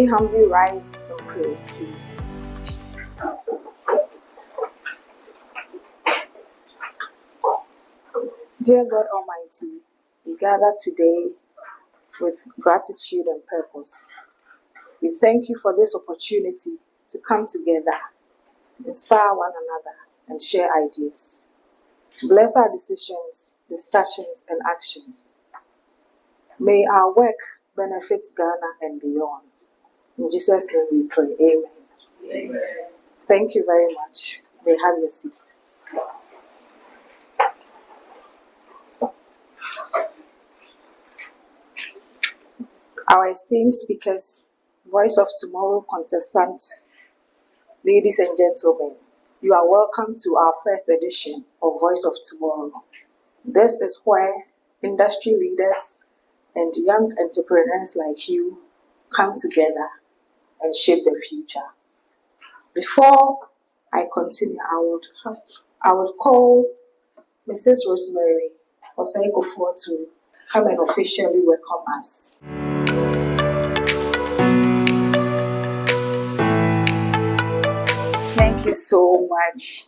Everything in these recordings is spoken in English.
humbly rise and pray, please? Dear God Almighty, we gather today with gratitude and purpose. We thank you for this opportunity to come together, inspire one another, and share ideas. Bless our decisions, discussions, and actions. May our work benefit Ghana and beyond. In Jesus' name we pray. Amen. Amen. Thank you very much. May have your seat. Our esteemed speakers, Voice of Tomorrow contestants, ladies and gentlemen, you are welcome to our first edition of Voice of Tomorrow. This is where industry leaders and young entrepreneurs like you come together and shape the future. Before I continue, I would call Mrs. Rosemary Osaigofo to come and officially welcome us. Thank you so much.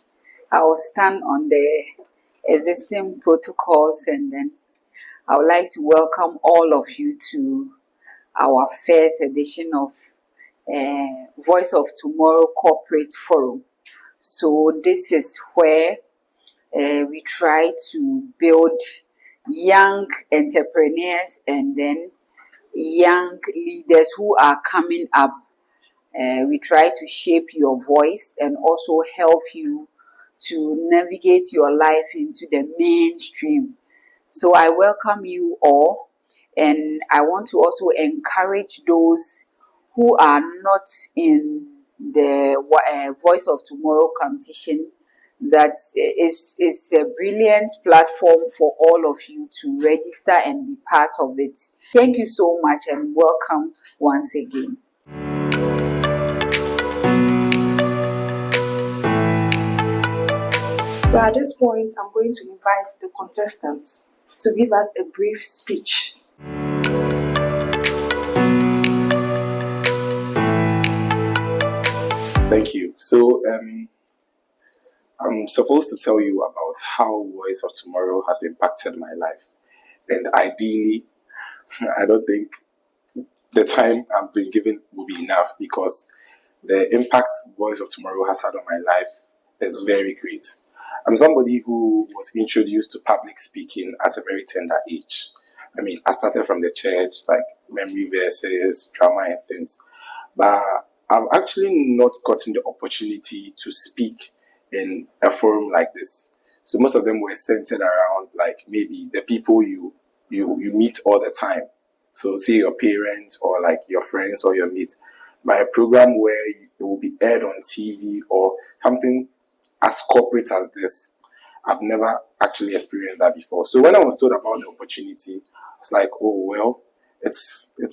I will stand on the existing protocols, and then I would like to welcome all of you to our first edition of Voice of Tomorrow Corporate Forum. So this is where we try to build young entrepreneurs and then young leaders who are coming up. We try to shape your voice and also help you to navigate your life into the mainstream. So I welcome you all, and I want to also encourage those who are not in the Voice of Tomorrow competition. That is a brilliant platform for all of you to register and be part of it. Thank you so much and welcome once again. So at this point, I'm going to invite the contestants to give us a brief speech. Thank you. So I'm supposed to tell you about how Voice of Tomorrow has impacted my life. And ideally, I don't think the time I've been given will be enough, because the impact Voice of Tomorrow has had on my life is very great. I'm somebody who was introduced to public speaking at a very tender age. I mean, I started from the church, like memory verses, drama and things. But I've actually not gotten the opportunity to speak in a forum like this. So most of them were centered around like maybe the people you meet all the time. So say your parents or like your friends or your mates. But a program where it will be aired on TV or something as corporate as this, I've never actually experienced that before. So when I was told about the opportunity, I was like, oh, well, it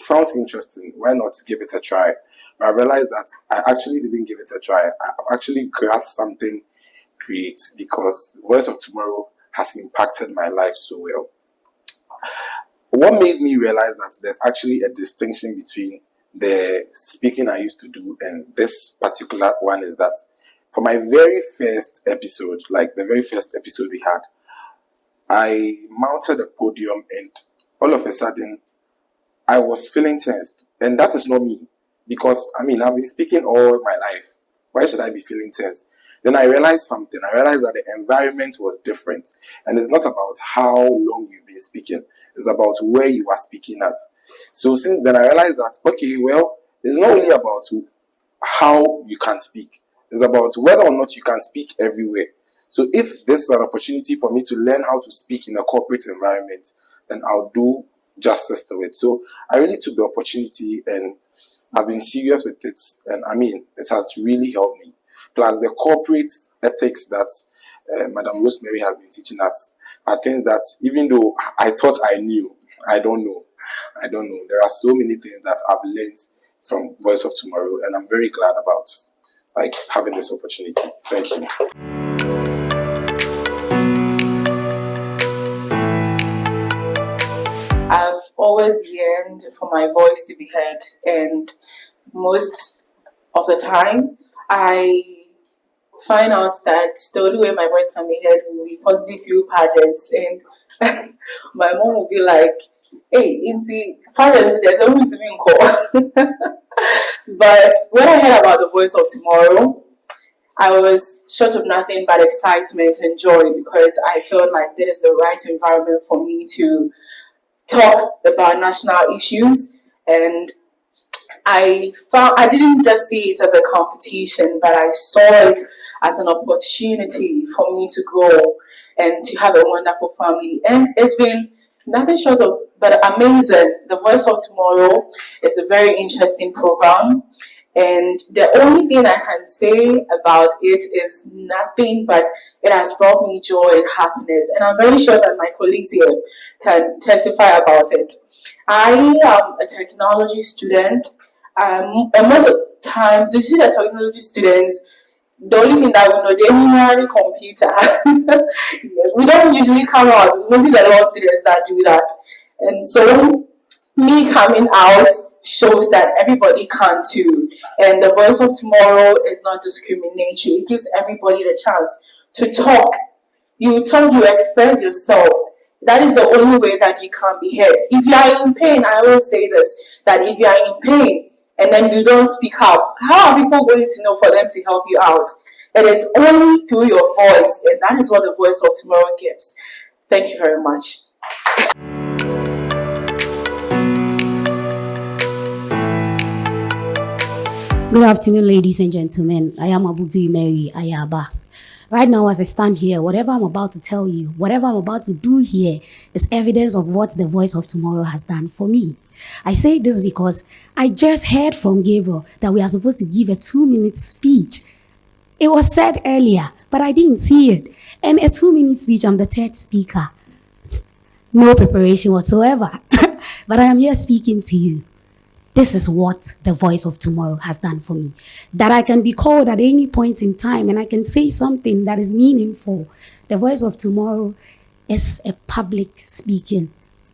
sounds interesting. Why not give it a try? But I realized that I actually didn't give it a try. I've actually grasped something great, because Voice of Tomorrow has impacted my life so well. What made me realize that there's actually a distinction between the speaking I used to do and this particular one is that for my very first episode, like the very first episode we had, I mounted a podium and all of a sudden I was feeling tensed. And that is not me, because I mean, I've been speaking all my life. Why should I be feeling tensed? Then I realized something. I realized that the environment was different. And it's not about how long you've been speaking. It's about where you are speaking at. So since then I realized that, okay, well, it's not only about how you can speak. It's about whether or not you can speak everywhere. So if this is an opportunity for me to learn how to speak in a corporate environment, then I'll do justice to it. So I really took the opportunity and I've been serious with it. And I mean, it has really helped me. Plus the corporate ethics that Madam Rosemary has been teaching us are things that even though I thought I knew, I don't know. There are so many things that I've learned from Voice of Tomorrow, and I'm very glad about like having this opportunity. Thank you. I've always yearned for my voice to be heard, and most of the time, I find out that the only way my voice can be heard will be possibly through pageants. And my mom will be like, hey, into pageants, there's nothing to be in call. But when I heard about the voice of tomorrow, I was short of nothing but excitement and joy because I felt like that is the right environment for me to talk about national issues. And I didn't just see it as a competition, but I saw it as an opportunity for me to grow and to have a wonderful family. And it's been nothing short of but amazing. The Voice of Tomorrow is a very interesting program. And the only thing I can say about it is nothing but it has brought me joy and happiness. And I'm very sure that my colleagues here can testify about it. I am a technology student, and most of the times you see the technology students, the only thing that we know, they only computer. We don't usually come out. It's mostly the law students that do that. And so me coming out shows that everybody can too. And the Voice of Tomorrow is not discriminatory. It gives everybody the chance to talk. You talk, you express yourself. That is the only way that you can be heard. If you are in pain, I always say this, that if you are in pain and then you don't speak up, how are people going to know for them to help you out? It is only through your voice, and that is what the Voice of Tomorrow gives. Thank you very much. Good afternoon, ladies and gentlemen. I am Abudu Mary Ayaba. Right now, as I stand here, whatever I'm about to tell you, whatever I'm about to do here is evidence of what the Voice of Tomorrow has done for me. I say this because I just heard from Gabriel that we are supposed to give a 2-minute speech. It was said earlier, but I didn't see it. And a 2-minute speech, I'm the third speaker. No preparation whatsoever. But I am here speaking to you. This is what the Voice of Tomorrow has done for me. That I can be called at any point in time and I can say something that is meaningful. The Voice of Tomorrow is a public speaking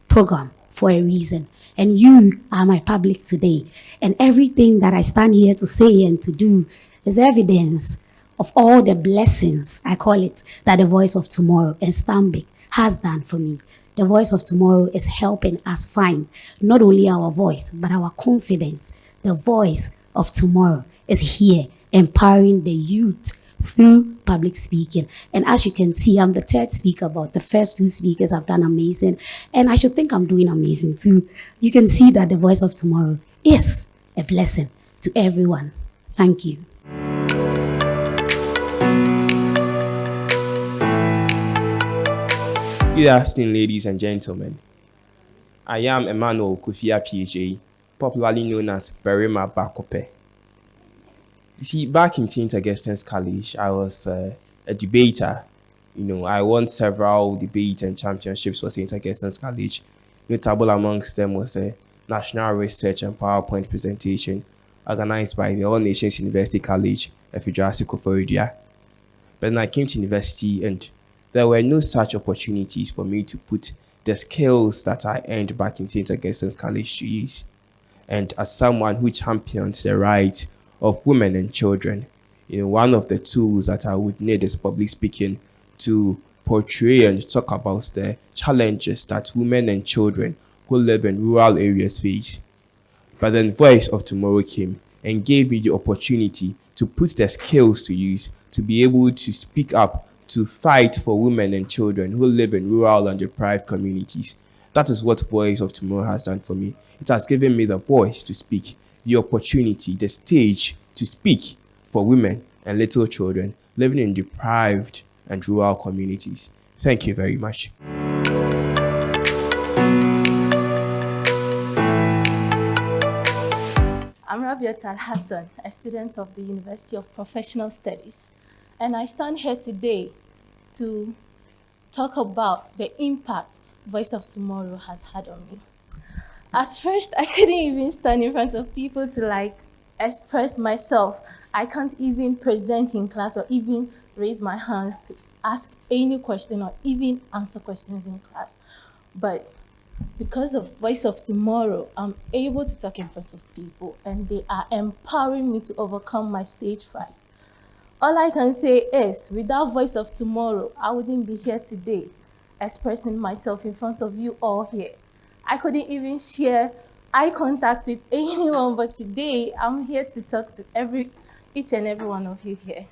program for a reason. And you are my public today. And everything that I stand here to say and to do is evidence of all the blessings, I call it, that the Voice of Tomorrow and Stanbic has done for me. The Voice of Tomorrow is helping us find not only our voice, but our confidence. The Voice of Tomorrow is here, empowering the youth through public speaking. And as you can see, I'm the third speaker, but the first two speakers have done amazing. And I should think I'm doing amazing too. You can see that the Voice of Tomorrow is a blessing to everyone. Thank you. Good afternoon, ladies and gentlemen. I am Emmanuel Kufia PhD, popularly known as Berima Bakope. You see, back in St. Augustine's College, I was a debater. I won several debates and championships for St. Augustine's College. Notable amongst them was a national research and PowerPoint presentation organized by the All Nations University College, Efidrasi Koforidua. But then I came to university and there were no such opportunities for me to put the skills that I earned back in St. Augustine's College to use. And as someone who champions the rights of women and children, one of the tools that I would need is public speaking to portray and talk about the challenges that women and children who live in rural areas face. But then Voice of Tomorrow came and gave me the opportunity to put the skills to use to be able to speak up, to fight for women and children who live in rural and deprived communities. That is what Voice of Tomorrow has done for me. It has given me the voice to speak, the opportunity, the stage to speak for women and little children living in deprived and rural communities. Thank you very much. I'm Rabiat Al-Hassan, a student of the University of Professional Studies, and I stand here today to talk about the impact Voice of Tomorrow has had on me. At first, I couldn't even stand in front of people to express myself. I can't even present in class or even raise my hands to ask any question or even answer questions in class. But Because of Voice of Tomorrow, I'm able to talk in front of people and they are empowering me to overcome my stage fright. All I can say is, without Voice of Tomorrow, I wouldn't be here today, expressing myself in front of you all here. I couldn't even share eye contact with anyone, but today I'm here to talk to each and every one of you here.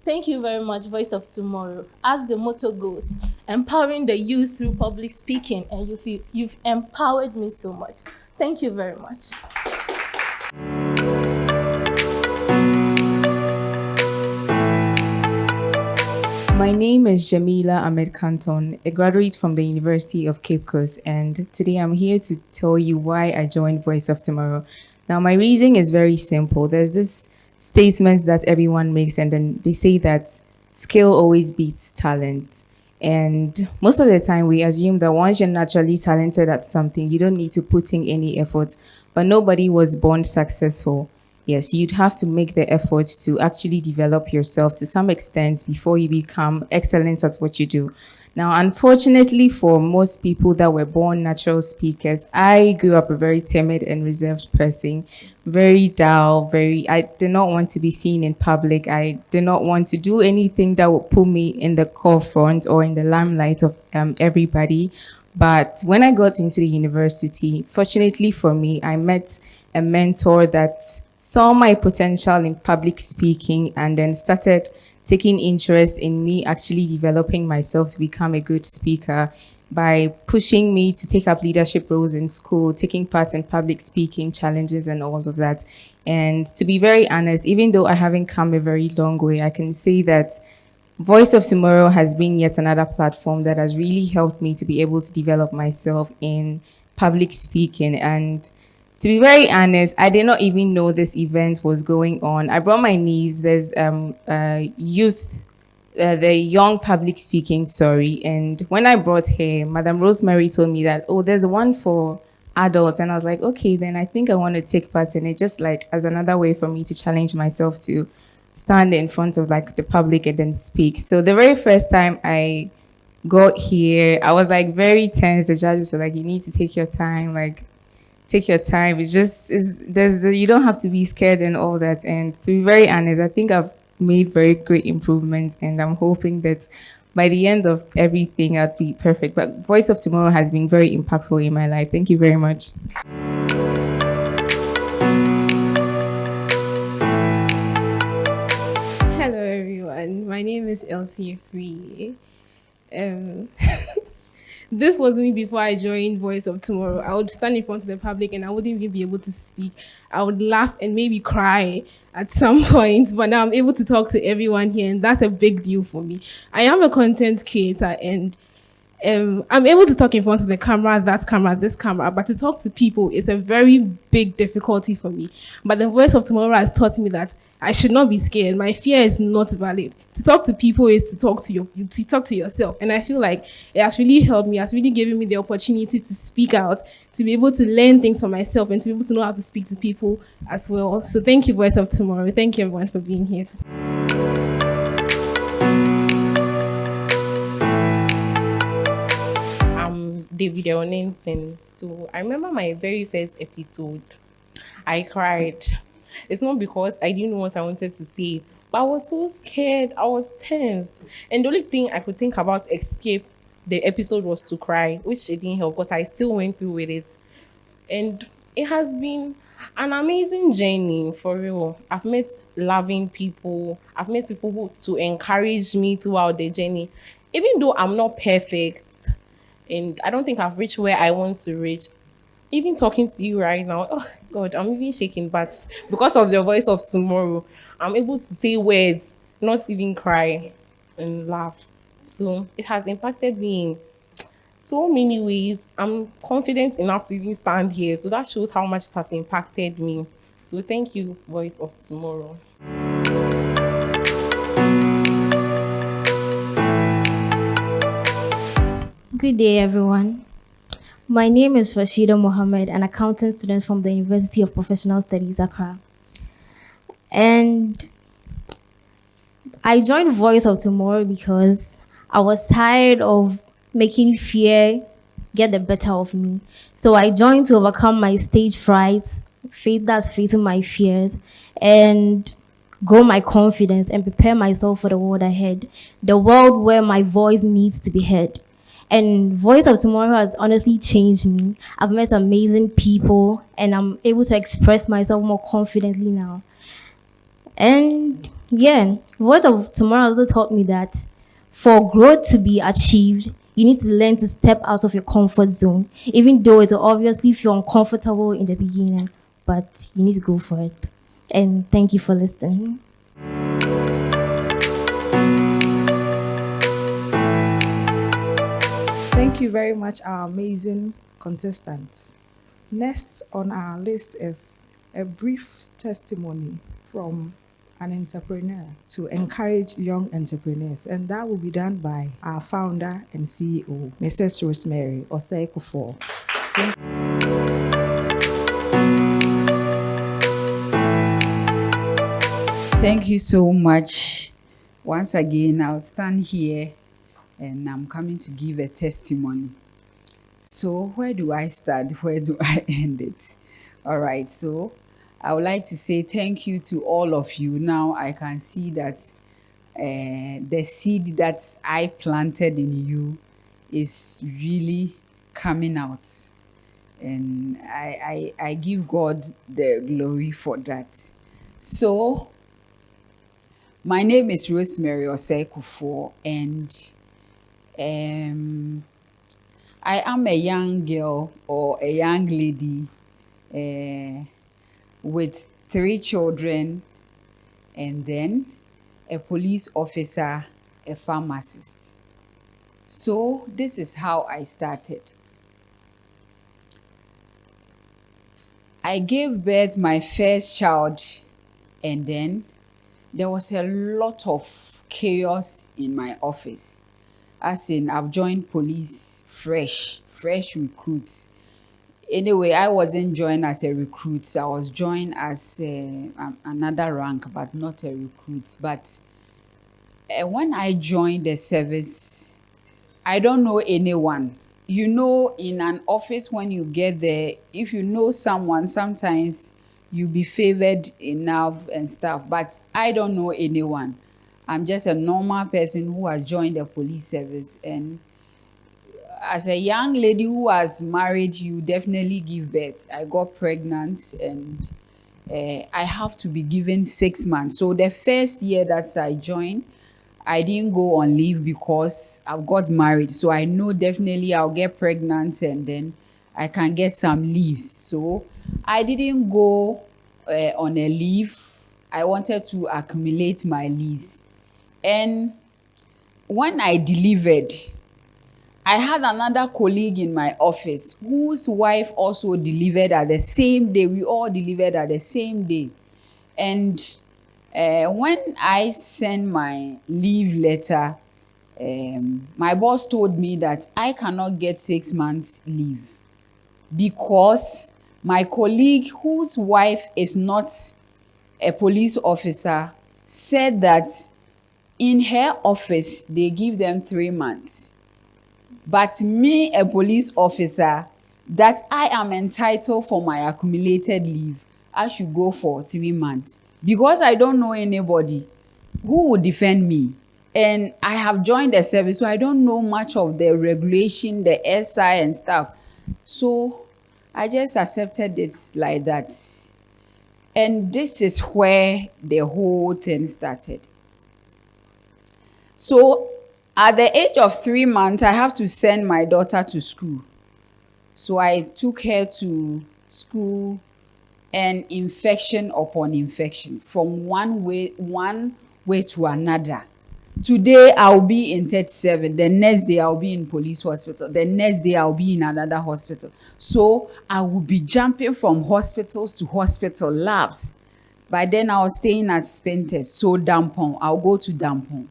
Thank you very much, Voice of Tomorrow. As the motto goes, empowering the youth through public speaking, and you've empowered me so much. Thank you very much. My name is Jamila Ahmed Canton, a graduate from the University of Cape Coast, and today I'm here to tell you why I joined Voice of Tomorrow. Now, my reason is very simple. There's this statement that everyone makes, and then they say that skill always beats talent. And most of the time, we assume that once you're naturally talented at something, you don't need to put in any effort. But nobody was born successful. Yes, you'd have to make the effort to actually develop yourself to some extent before you become excellent at what you do. Now, unfortunately, for most people that were born natural speakers, I grew up a very timid and reserved person, very dull, I did not want to be seen in public. I did not want to do anything that would put me in the forefront or in the limelight of everybody. But when I got into the university, fortunately for me, I met a mentor that saw my potential in public speaking and then started taking interest in me actually developing myself to become a good speaker by pushing me to take up leadership roles in school, taking part in public speaking challenges and all of that. And to be very honest, even though I haven't come a very long way, I can say that Voice of Tomorrow has been yet another platform that has really helped me to be able to develop myself in public speaking. And to be very honest, I did not even know this event was going on. I brought my niece. There's the young public speaking, sorry. And when I brought her, Madam Rosemary told me that, oh, there's one for adults. And I was like, okay, then I think I want to take part in it, just like as another way for me to challenge myself to stand in front of like the public and then speak. So the very first time I got here, I was like very tense. The judges were like, you need to take your time, like take your time. You don't have to be scared and all that. And to be very honest, I think I've made very great improvements, and I'm hoping that by the end of everything, I'll be perfect. But Voice of Tomorrow has been very impactful in my life. Thank you very much. Hello everyone, my name is Elsie Free. Um, this was me before I joined Voice of Tomorrow. I would stand in front of the public and I wouldn't even be able to speak. I would laugh and maybe cry at some point, but now I'm able to talk to everyone here, and that's a big deal for me. I am a content creator, and I'm able to talk in front of the camera, that camera, this camera, but to talk to people is a very big difficulty for me. But the Voice of Tomorrow has taught me that I should not be scared. My fear is not valid. To talk to people is to talk to yourself. And I feel like it has really helped me. It has really given me the opportunity to speak out, to be able to learn things for myself, and to be able to know how to speak to people as well. So thank you, Voice of Tomorrow. Thank you, everyone, for being here. David Onenson. So I remember my very first episode. I cried. It's not because I didn't know what I wanted to say, but I was so scared. I was tense. And the only thing I could think about escape the episode was to cry, which it didn't help because I still went through with it. And it has been an amazing journey for real. I've met loving people. I've met people who to encourage me throughout the journey. Even though I'm not perfect, and I don't think I've reached where I want to reach. Even talking to you right now, oh God, I'm even shaking. But because of the Voice of Tomorrow, I'm able to say words, not even cry and laugh. So it has impacted me in so many ways. I'm confident enough to even stand here. So that shows how much it has impacted me. So thank you, Voice of Tomorrow. Good day, everyone. My name is Rashida Mohammed, an accounting student from the University of Professional Studies, Accra. And I joined Voice of Tomorrow because I was tired of making fear get the better of me. So I joined to overcome my stage fright, faith that's facing my fears, and grow my confidence and prepare myself for the world ahead, the world where my voice needs to be heard. And Voice of Tomorrow has honestly changed me. I've met amazing people and I'm able to express myself more confidently now. And yeah, Voice of Tomorrow also taught me that for growth to be achieved, you need to learn to step out of your comfort zone, even though it will obviously feel uncomfortable in the beginning, but you need to go for it. And thank you for listening. Thank you very much, our amazing contestants. Next on our list is a brief testimony from an entrepreneur to encourage young entrepreneurs, and that will be done by our founder and CEO, Mrs. Rosemary Osei-Kufuor. Thank you so much. Once again, I'll stand here and I'm coming to give a testimony. So, where do I start? Where do I end it? All right, so I would like to say thank you to all of you. Now I can see that the seed that I planted in you is really coming out. And I give God the glory for that. So, my name is Rosemary Osei-Kufuor, and I am a young girl or a young lady with 3 children, and then a police officer, a pharmacist. So this is how I started. I gave birth my first child, and then there was a lot of chaos in my office. As in, I've joined police fresh recruits. Anyway, I wasn't joined as a recruit. I was joined as another rank, but not a recruit. But when I joined the service, I don't know anyone. You know, in an office, when you get there, if you know someone, sometimes you be favored enough and stuff. But I don't know anyone. I'm just a normal person who has joined the police service. And as a young lady who has married, you definitely give birth. I got pregnant and I have to be given 6 months. So the first year that I joined, I didn't go on leave because I've got married. So I know definitely I'll get pregnant and then I can get some leaves. So I didn't go on a leave. I wanted to accumulate my leaves. And when I delivered, I had another colleague in my office whose wife also delivered at the same day. We all delivered at the same day. And when I sent my leave letter, my boss told me that I cannot get 6 months leave because my colleague, whose wife is not a police officer, said that in her office they give them 3 months. But me, a police officer, that I am entitled for my accumulated leave, I should go for 3 months. Because I don't know anybody who would defend me. And I have joined the service, so I don't know much of the regulation, the SI and stuff. So I just accepted it like that. And this is where the whole thing started. So at the age of 3 months, I have to send my daughter to school. So I took her to school, and infection upon infection from one way to another. Today I'll be in 37, the next day I'll be in police hospital, the next day I'll be in another hospital. So I will be jumping from hospitals to hospital labs. By then I was staying at Spentest, so Dampon, I'll go to Dampon,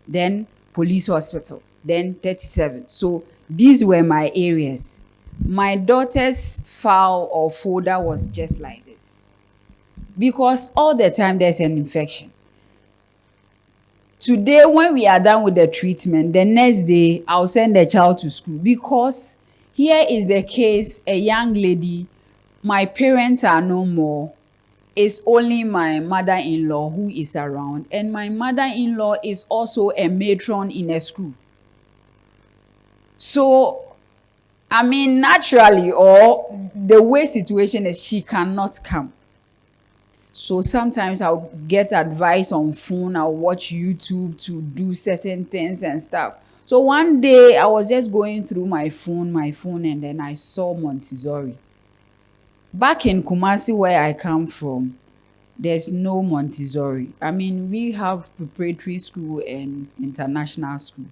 then police hospital, then 37. So these were my areas. My daughter's file or folder was just like this because all the time there's an infection. Today, when we are done with the treatment, the next day I'll send the child to school because Here is the case, a young lady, my parents are no more. It's only my mother-in-law who is around, and my mother-in-law is also a matron in a school. So, I mean, naturally, or the way situation is, she cannot come. So sometimes I'll get advice on phone, I'll watch YouTube to do certain things and stuff. So one day I was just going through my phone, and then I saw Montessori. Back in Kumasi, where I come from, there's no Montessori. I mean, we have preparatory school and international school.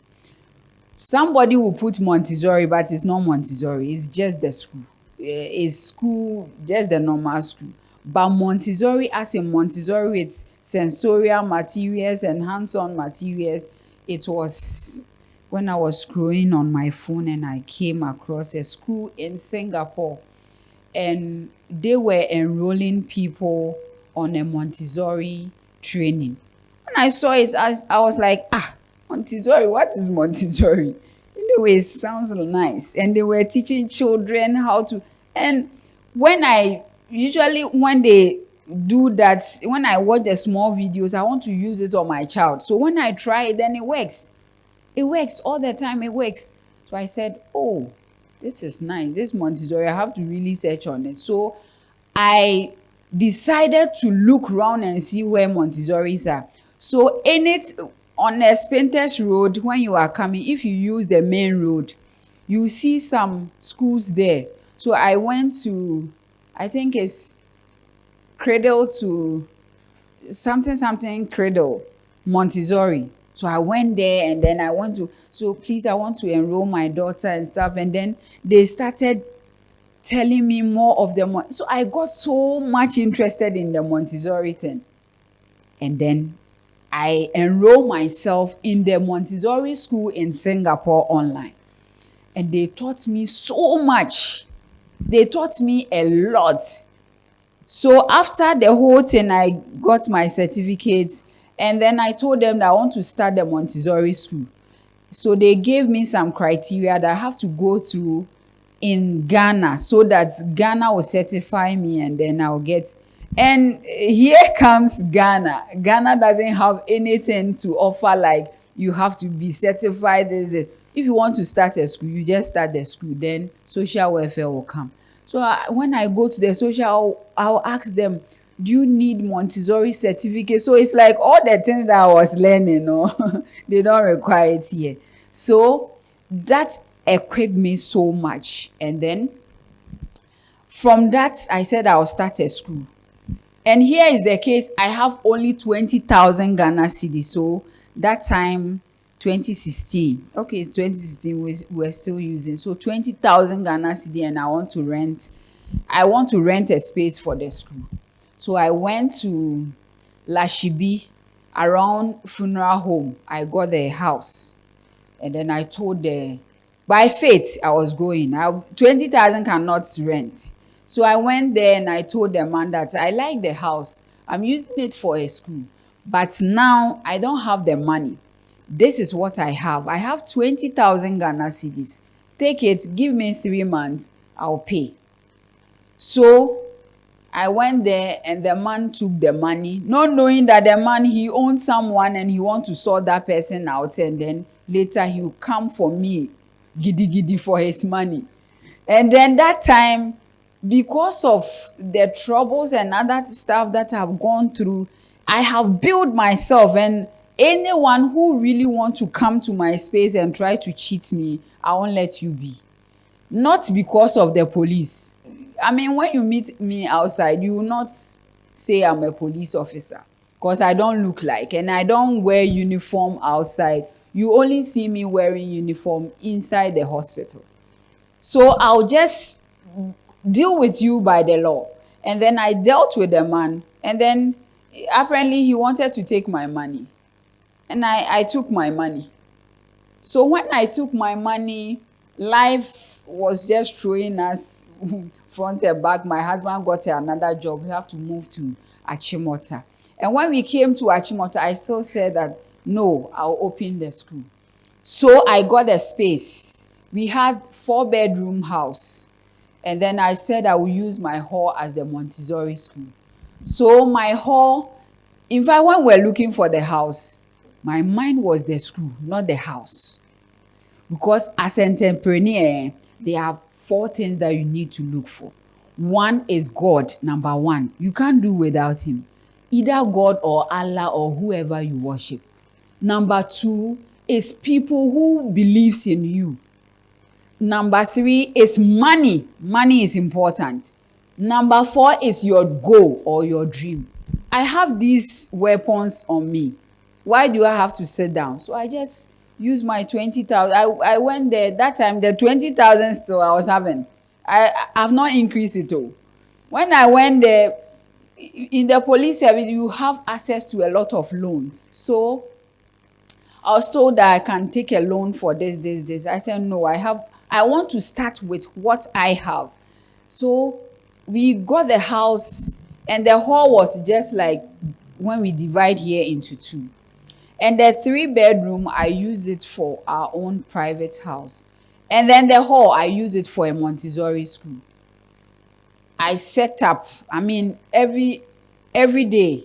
Somebody will put Montessori, but it's not Montessori, it's just the school. It's school, just the normal school. But Montessori, as in Montessori, it's sensorial materials and hands-on materials. It was when I was scrolling on my phone and I came across a school in Singapore, and they were enrolling people on a Montessori training. When I saw it, I was like, Montessori, what is Montessori? Anyway, it sounds nice. And they were teaching children how to, and when they do that, when I watch the small videos, I want to use it on my child. So when I try it, then it works. It works all the time, it works. So I said, oh, this is nice. This Montessori, I have to really search on it. So I decided to look around and see where Montessoris are. So in it, on a Spintex Road, when you are coming, if you use the main road, you see some schools there. So I went to, I think it's Cradle to something Cradle, Montessori. So I went there and then I want to, so please, I want to enroll my daughter and stuff. And then they started telling me more of the, so I got so much interested in the Montessori thing. And then I enrolled myself in the Montessori school in Singapore online. And they taught me so much. They taught me a lot. So after the whole thing, I got my certificates, and then I told them that I want to start the Montessori school. So they gave me some criteria that I have to go through in Ghana, so that Ghana will certify me, and then I'll get. And here comes Ghana. Ghana doesn't have anything to offer, like you have to be certified. If you want to start a school, you just start the school, then social welfare will come. So when I go to the social, I'll ask them, do you need Montessori certificate? So it's like all the things that I was learning, they don't require it here. So that equipped me so much. And then from that, I said I'll start a school. And here is the case, I have only 20,000 Ghana cedis. So that time, 2016, okay, 2016 we're still using. So 20,000 Ghana cedi, and I want to rent a space for the school. So I went to Lashibi, around funeral home. I got the house. And then I told by faith I was going. 20,000 cannot rent. So I went there and I told the man that I like the house. I'm using it for a school. But now I don't have the money. This is what I have. I have 20,000 Ghana cedis. Take it, give me 3 months, I'll pay. So I went there and the man took the money, not knowing that the man, he owned someone and he want to sort that person out, and then later he will come for me, giddy giddy, for his money. And then that time, because of the troubles and other stuff that I've gone through, I have built myself, and anyone who really want to come to my space and try to cheat me, I won't let you be. Not because of the police. I mean, when you meet me outside, you will not say I'm a police officer, because I don't look like, and I don't wear uniform outside. You only see me wearing uniform inside the hospital. So I'll just deal with you by the law. And then I dealt with the man, and then apparently he wanted to take my money. And I took my money. So when I took my money, life was just throwing us front and back. My husband got another job. We have to move to Achimota. And when we came to Achimota, I still said that, no, I'll open the school. So I got a space. we had 4-bedroom house. And then I said I will use my hall as the Montessori school. So my hall, in fact, when we're looking for the house, my mind was the school, not the house. Because as an entrepreneur, there are 4 things that you need to look for. One is God, number 1. You can't do without him. Either God or Allah or whoever you worship. Number 2 is people who believes in you. Number 3 is money. Money is important. Number 4 is your goal or your dream. I have these weapons on me. Why do I have to sit down? So I just use my 20,000. I went there that time. The 20,000 still I was having. I've not increased it all. When I went there, in the police service, you have access to a lot of loans. So I was told that I can take a loan for this. I said, no, I want to start with what I have. So we got the house, and the hall was just like when we divide here into 2. And the 3-bedroom, I use it for our own private house. And then the hall, I use it for a Montessori school. I set up, every day,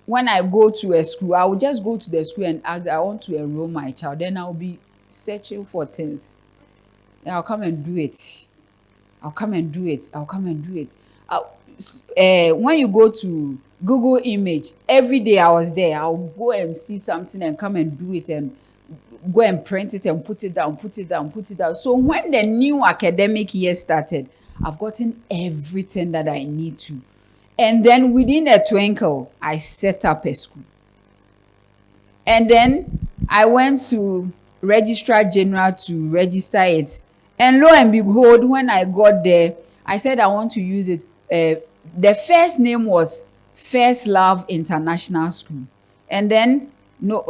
when I go to a school, I will just go to the school and ask, I want to enroll my child. Then I'll be searching for things. Then I'll come and do it. When you go to Google Image, every day I was there. I'll go and see something and come and do it and go and print it and put it down. So when the new academic year started, I've gotten everything that I need to. And then within a twinkle, I set up a school. And then I went to Registrar General to register it. And lo and behold, when I got there, I said I want to use it. The first name was First Love International School. And then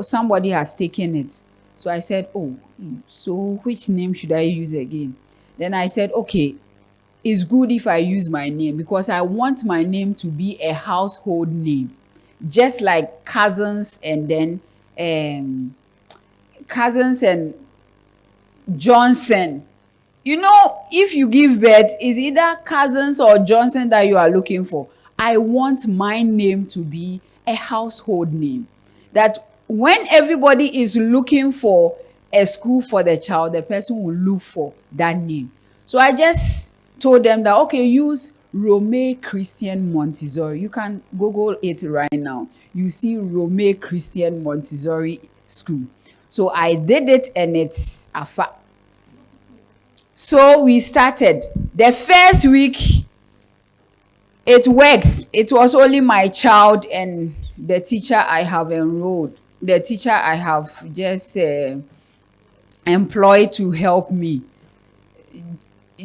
somebody has taken it. So I said, so which name should I use again? Then I said, okay, it's good if I use my name because I want my name to be a household name. Just like Cousins and then Cousins and Johnson. If you give birth, it's either Cousins or Johnson that you are looking for. I want my name to be a household name. That when everybody is looking for a school for the child, the person will look for that name. So I just told them that, okay, use Rome Christian Montessori. You can Google it right now. You see Rome Christian Montessori School. So I did it and it's a fact. So we started. The first week, it works. It was only my child and the teacher I have enrolled. The teacher I have just employed to help me.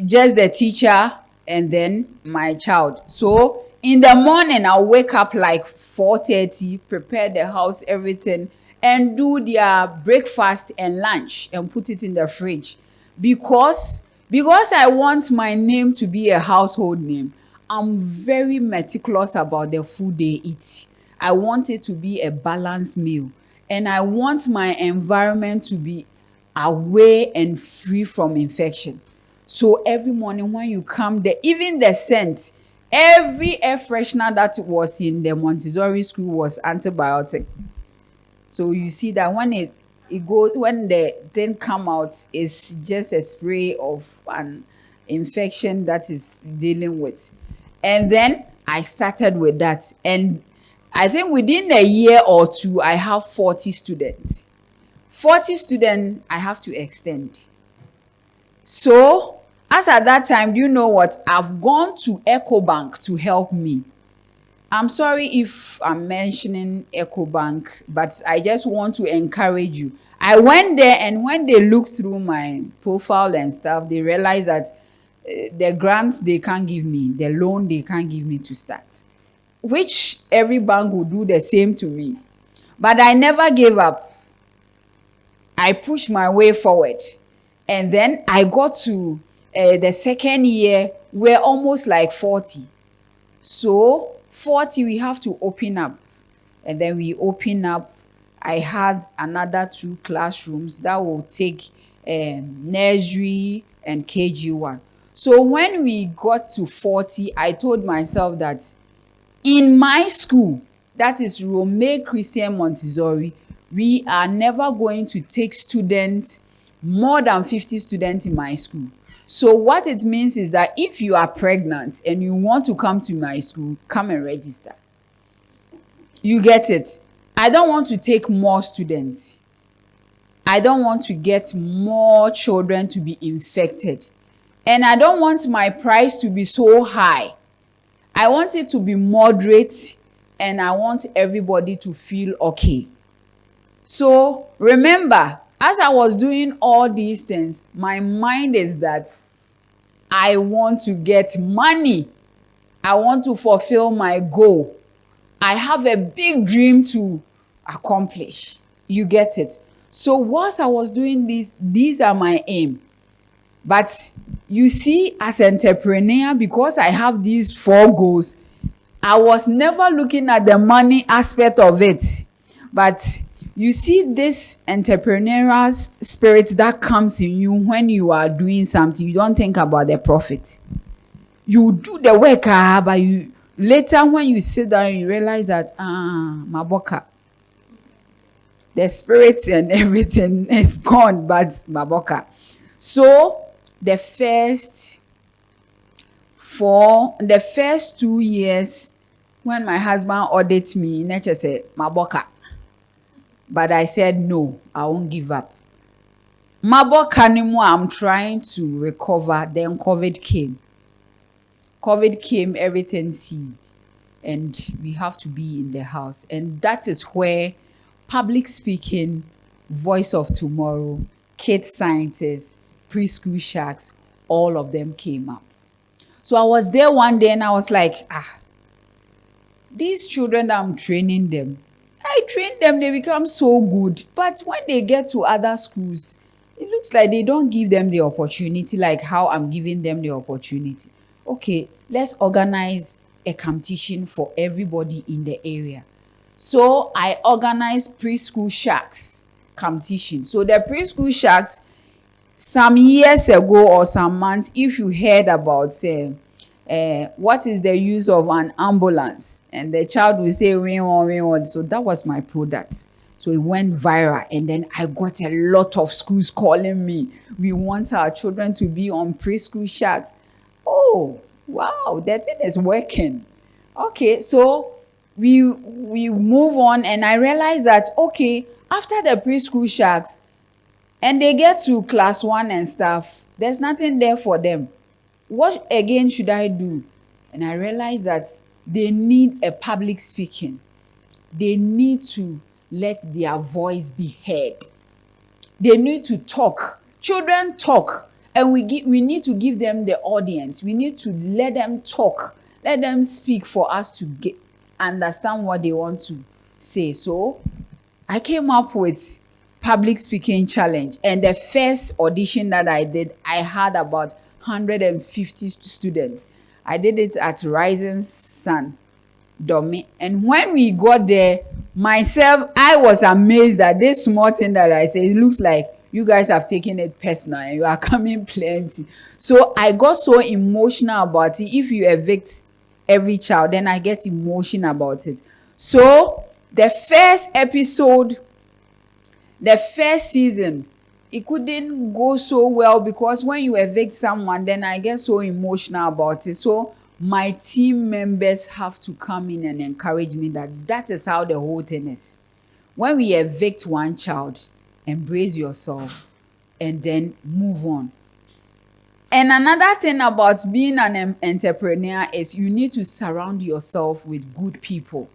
Just the teacher and then my child. So in the morning, I'll wake up like 4:30, prepare the house, everything, and do their breakfast and lunch and put it in the fridge. Because I want my name to be a household name, I'm very meticulous about the food they eat. I want it to be a balanced meal. And I want my environment to be away and free from infection. So every morning when you come there, even the scent, every air freshener that was in the Montessori school was antibiotic. So you see that when it goes, when the thing come out, it's just a spray of an infection that is dealing with. And then I started with that. And I think within a year or 2, I have 40 students. 40 students I have to extend. So, as at that time, do you know what? I've gone to EcoBank to help me. I'm sorry if I'm mentioning EcoBank, but I just want to encourage you. I went there, and when they looked through my profile and stuff, they realized that the grant they can't give me, the loan they can't give me to start, which every bank will do the same to me. But I never gave up. I pushed my way forward. And then I got to the second year, we're almost like 40. So 40, we have to open up. And then we open up. I had another 2 classrooms that will take nursery and KG1. So when we got to 40, I told myself that in my school, that is Rome Christian Montessori, we are never going to take students, more than 50 students in my school. So what it means is that if you are pregnant and you want to come to my school, come and register. You get it? I don't want to take more students. I don't want to get more children to be infected. And I don't want my price to be so high. I want it to be moderate, and I want everybody to feel okay. So remember, as I was doing all these things, my mind is that I want to get money. I want to fulfill my goal. I have a big dream to accomplish. You get it? So whilst I was doing this, these are my aim. But you see, as an entrepreneur, because I have these 4 goals, I was never looking at the money aspect of it. But you see this entrepreneurial spirit that comes in you when you are doing something. You don't think about the profit. You do the work, but you later when you sit down, you realize that maboka, the spirit and everything is gone, but maboka. So the first 2 years, when my husband ordered me, nature said maboka, but I said no, I won't give up. Maboka anymore. I'm trying to recover. Then COVID came, everything ceased, and we have to be in the house. And that is where public speaking, voice of tomorrow, kids scientists, preschool sharks, all of them came up. So I was there one day and I was like, these children, I'm training them. I train them, they become so good. But when they get to other schools, it looks like they don't give them the opportunity like how I'm giving them the opportunity. Okay, let's organize a competition for everybody in the area. So I organized preschool sharks competition. So the preschool sharks, some years ago or some months, if you heard about what is the use of an ambulance, and the child will say ring on. So that was my product. So it went viral, and then I got a lot of schools calling me. We want our children to be on preschool sharks. Oh, wow, that thing is working. Okay, so we move on, and I realized that, okay, after the preschool sharks, and they get to class 1 and stuff, there's nothing there for them. What again should I do? And I realized that they need a public speaking. They need to let their voice be heard. They need to talk. Children talk, and we need to give them the audience. We need to let them talk, let them speak for us to understand what they want to say. So I came up with public speaking challenge, and the first audition that I did, I had about 150 students. I did it at Rising Sun Domi, and when we got there, myself, I was amazed at this small thing that I said. It looks like you guys have taken it personal and you are coming plenty. So I got so emotional about it. If you evict every child, then I get emotional about it. So the first episode, the first season, it couldn't go so well because when you evict someone, then I get so emotional about it. So my team members have to come in and encourage me that is how the whole thing is. When we evict one child, embrace yourself and then move on. And another thing about being an entrepreneur is you need to surround yourself with good people.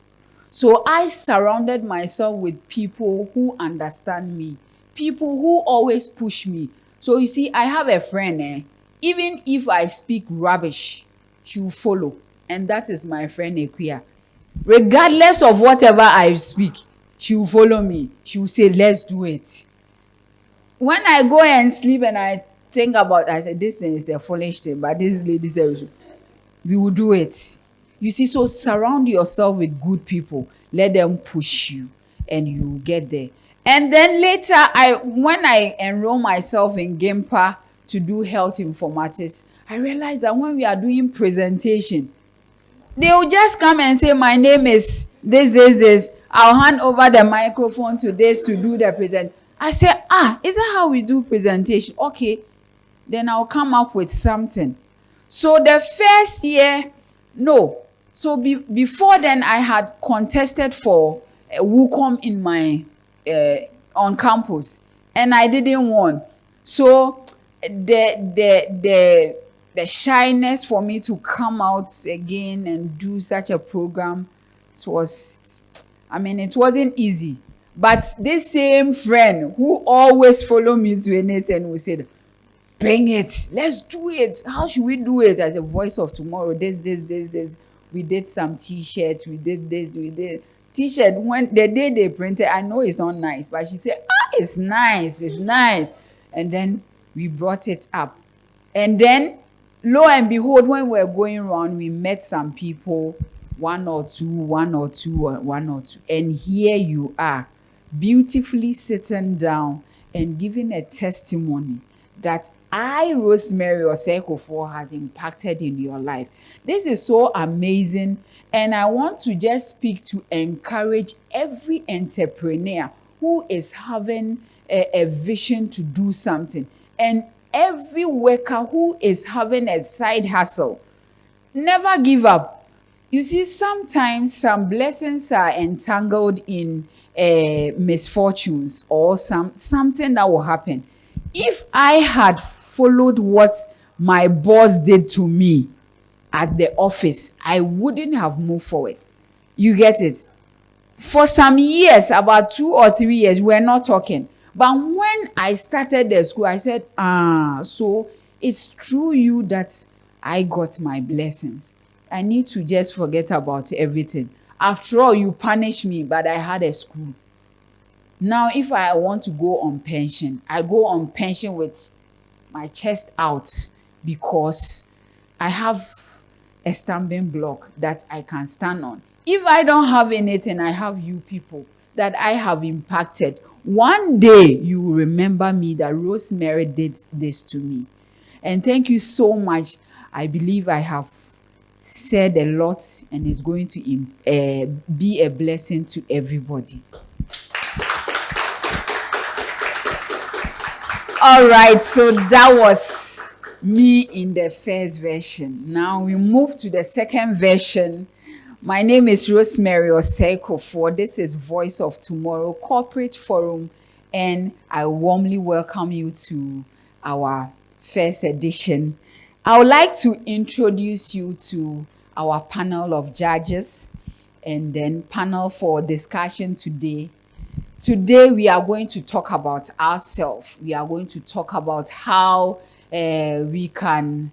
So I surrounded myself with people who understand me, people who always push me. So you see, I have a friend, even if I speak rubbish, she will follow. And that is my friend Ekuya. Regardless of whatever I speak, she will follow me. She will say, let's do it. When I go and sleep and I think about, I said, this thing is a foolish thing, but this lady said, we will do it. You see, so surround yourself with good people. Let them push you and you will get there. And then later, when I enroll myself in GIMPA to do health informatics, I realized that when we are doing presentation, they will just come and say, my name is this. I'll hand over the microphone to this to do the present. I say, is that how we do presentation? Okay, then I'll come up with something. So the first year, no. So before then, I had contested for WUCOM in my on campus, and I didn't won. So the shyness for me to come out again and do such a program, it wasn't easy. But this same friend who always follow me to anything will say, bring it, let's do it. How should we do it? As a voice of tomorrow, this. We did some t-shirts, we did this, we did t-shirt. When the day they printed, I know it's not nice, but she said, it's nice. And then we brought it up. And then lo and behold, when we were going around, we met some people, one or two. And here you are, beautifully sitting down and giving a testimony that Rosemary Osei has impacted in your life. This is so amazing. And I want to just speak to encourage every entrepreneur who is having a vision to do something, and every worker who is having a side hustle. Never give up. You see, sometimes some blessings are entangled in misfortunes or something that will happen. If I had followed what my boss did to me at the office, I wouldn't have moved forward. You get it? For some years, about 2 or 3 years, we're not talking. But when I started the school, I said, so it's through you that I got my blessings. I need to just forget about everything. After all, you punished me, but I had a school. Now, if I want to go on pension, I go on pension with my chest out because I have a stumbling block that I can stand on. If I don't have anything, I have you people that I have impacted. One day you will remember me that Rosemary did this to me. And thank you so much. I believe I have said a lot and it's going to be a blessing to everybody. All right, so that was me in the first version. Now we move to the second version. My name is Rosemary Osei. This is Voice of Tomorrow Corporate Forum, and I warmly welcome you to our first edition. I would like to introduce you to our panel of judges and then panel for discussion today. Today, we are going to talk about ourselves. We are going to talk about how we can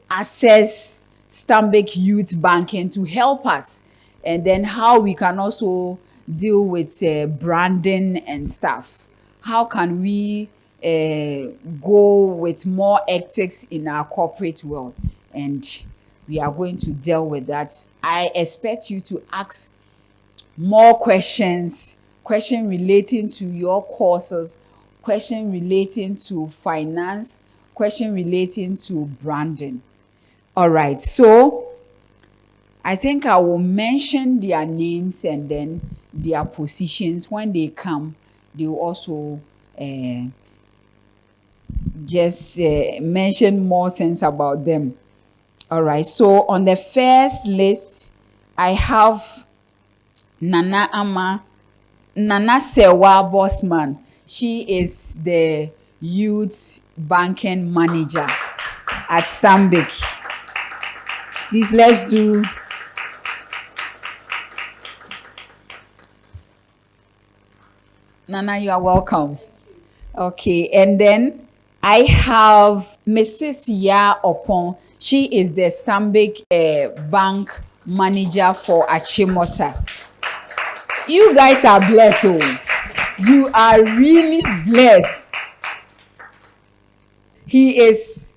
access Stanbic Youth Banking to help us, and then how we can also deal with branding and stuff. How can we go with more ethics in our corporate world? And we are going to deal with that. I expect you to ask more questions relating to your courses, question relating to finance, question relating to branding. All right, so I think I will mention their names and then their positions. When they come, they will also just mention more things about them. All right, so on the first list, I have Nana Sewa Bossman. She is the youth banking manager at Stanbic. Please, let's do. Nana, you are welcome. Okay, and then I have Mrs. Ya Opon. She is the Stanbic bank manager for Achimota. You guys are blessed. Oh. You are really blessed. He is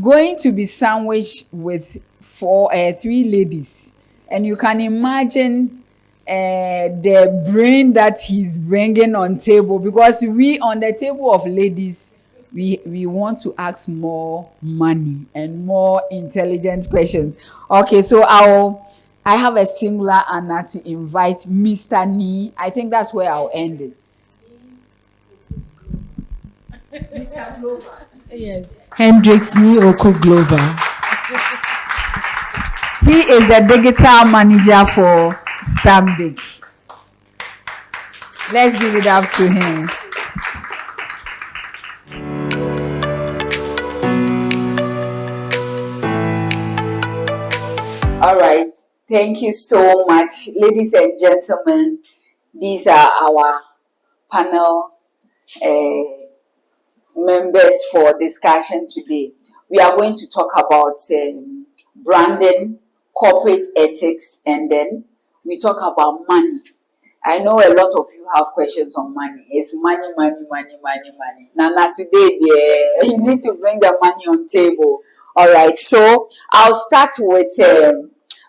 going to be sandwiched with 3 ladies. And you can imagine the brain that he's bringing on table, because we on the table of ladies, we want to ask more money and more intelligent questions. Okay, so I have a similar honor to invite Mr. Nee. I think that's where I'll end it. Mr. Glover. Yes. Hendrix Nee Oku Glover. He is the digital manager for Stanbic. Let's give it up to him. All right. Thank you so much, ladies and gentlemen. These are our panel members for discussion today. We are going to talk about branding, corporate ethics, and then we talk about money. I know a lot of you have questions on money. It's money, money, money, money, money. Now today, you need to bring the money on table. All right. So I'll start with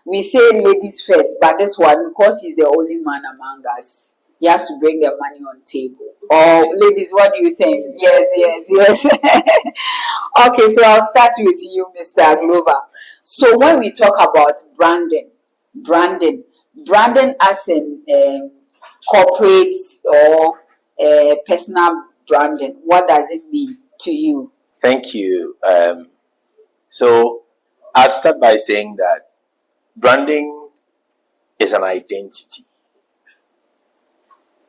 we say ladies first, but this one, because he's the only man among us, he has to bring the money on table. Oh, ladies, what do you think? Yes, yes, yes. Okay, so I'll start with you, Mr. Glover. So when we talk about branding as in corporate or personal branding, what does it mean to you? Thank you. So I'll start by saying that branding is an identity.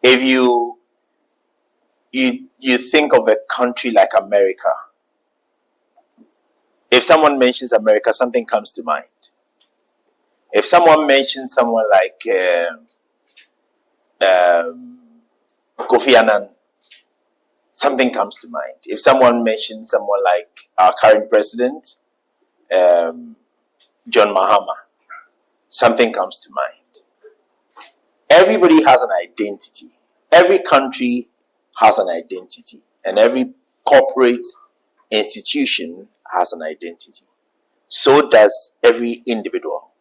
If you think of a country like America, if someone mentions America, something comes to mind. If someone mentions someone like Kofi Annan, something comes to mind. If someone mentions someone like our current president, John Mahama, something comes to mind. Everybody has an identity. Every country has an identity, and every corporate institution has an identity. So does every individual.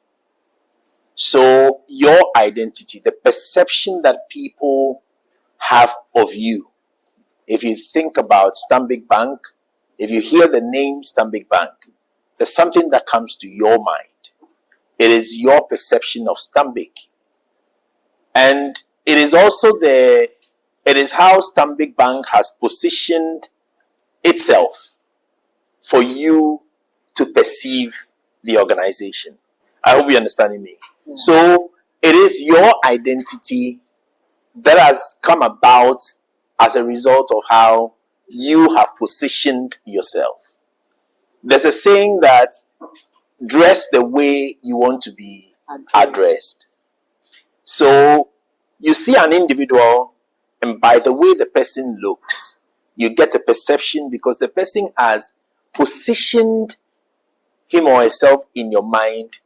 So your identity, the perception that people have of you, if you think about Stanbic Bank, if you hear the name Stanbic Bank, there's something that comes to your mind. It is your perception of Stanbic. And it is also it is how Stanbic Bank has positioned itself for you to perceive the organization. I hope you're understanding me. So it is your identity that has come about as a result of how you have positioned yourself. There's a saying that dress the way you want to be addressed. So you see an individual, and by the way the person looks, you get a perception because the person has positioned him or herself in your mind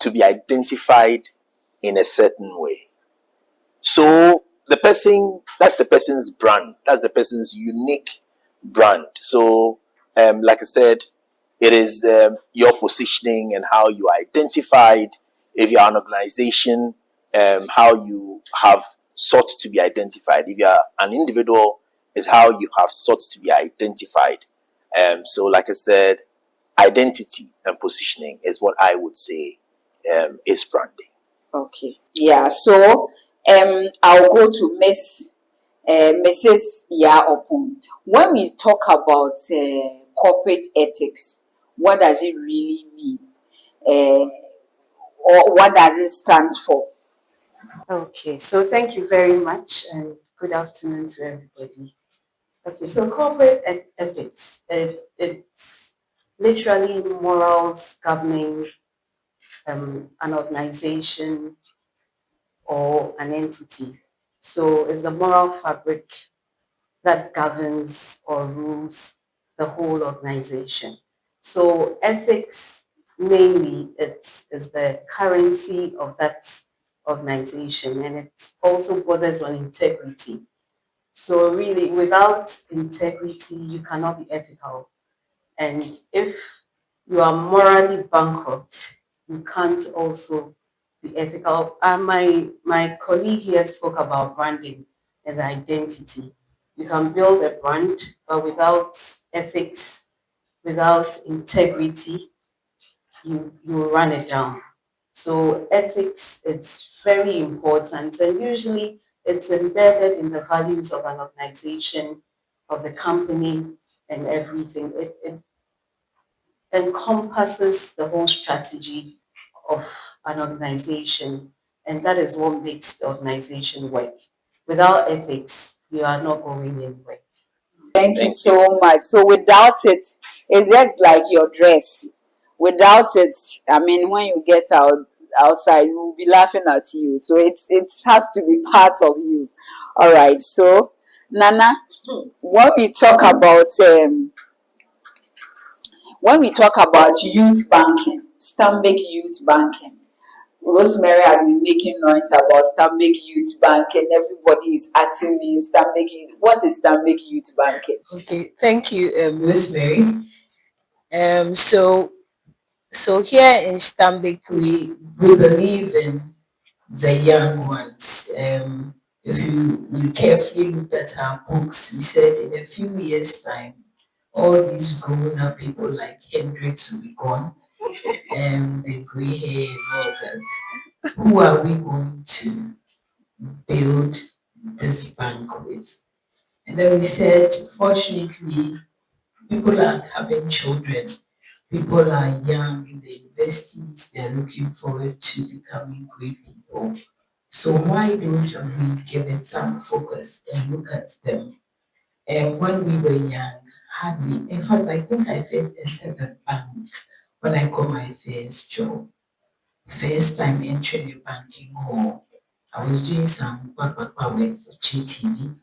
to be identified in a certain way. So the person, that's the person's brand. That's the person's unique brand. So, like I said, it is your positioning and how you are identified. If you're an organization, how you have sought to be identified. If you're an individual, is how you have sought to be identified. So, like I said, identity and positioning is what I would say is branding. Okay. Yeah. So I'll go to Mrs. Yaopun. When we talk about corporate ethics, what does it really mean? Or what does it stand for? Okay, so thank you very much and good afternoon to everybody. Okay, so corporate ethics, it's literally morals governing an organization or an entity. So it's the moral fabric that governs or rules the whole organization. So ethics mainly is the currency of that organization, and it also borders on integrity. So really without integrity you cannot be ethical. And if you are morally bankrupt, you can't also the ethical. My colleague here spoke about branding and identity. You can build a brand, but without ethics, without integrity, you run it down. So ethics, it's very important, and usually it's embedded in the values of an organization, of the company, and everything. It encompasses the whole strategy of an organization, and that is what makes the organization work. Without ethics, you are not going anywhere. Thank you so much. So without it, it's just like your dress. Without it, I mean, when you get outside, we will be laughing at you. So it has to be part of you. All right. So Nana, when we talk about youth banking, Stanbic Youth Banking, Rosemary has been making noise about Stanbic Youth Banking. Everybody is asking me, what is Stanbic Youth Banking? Okay, thank you, Rosemary. So here in Stambik, we believe in the young ones. If you will carefully look at our books, we said in a few years' time, all these grown-up people like Hendrix will be gone, the gray hair and all that. Who are we going to build this bank with? And then we said, fortunately, people are having children. People are young in the universities. They're looking forward to becoming great people. So why don't we give it some focus and look at them? And when we were young, hardly. In fact, I think I first entered the bank when I got my first job. First time entering a banking hall. I was doing some work with GTV,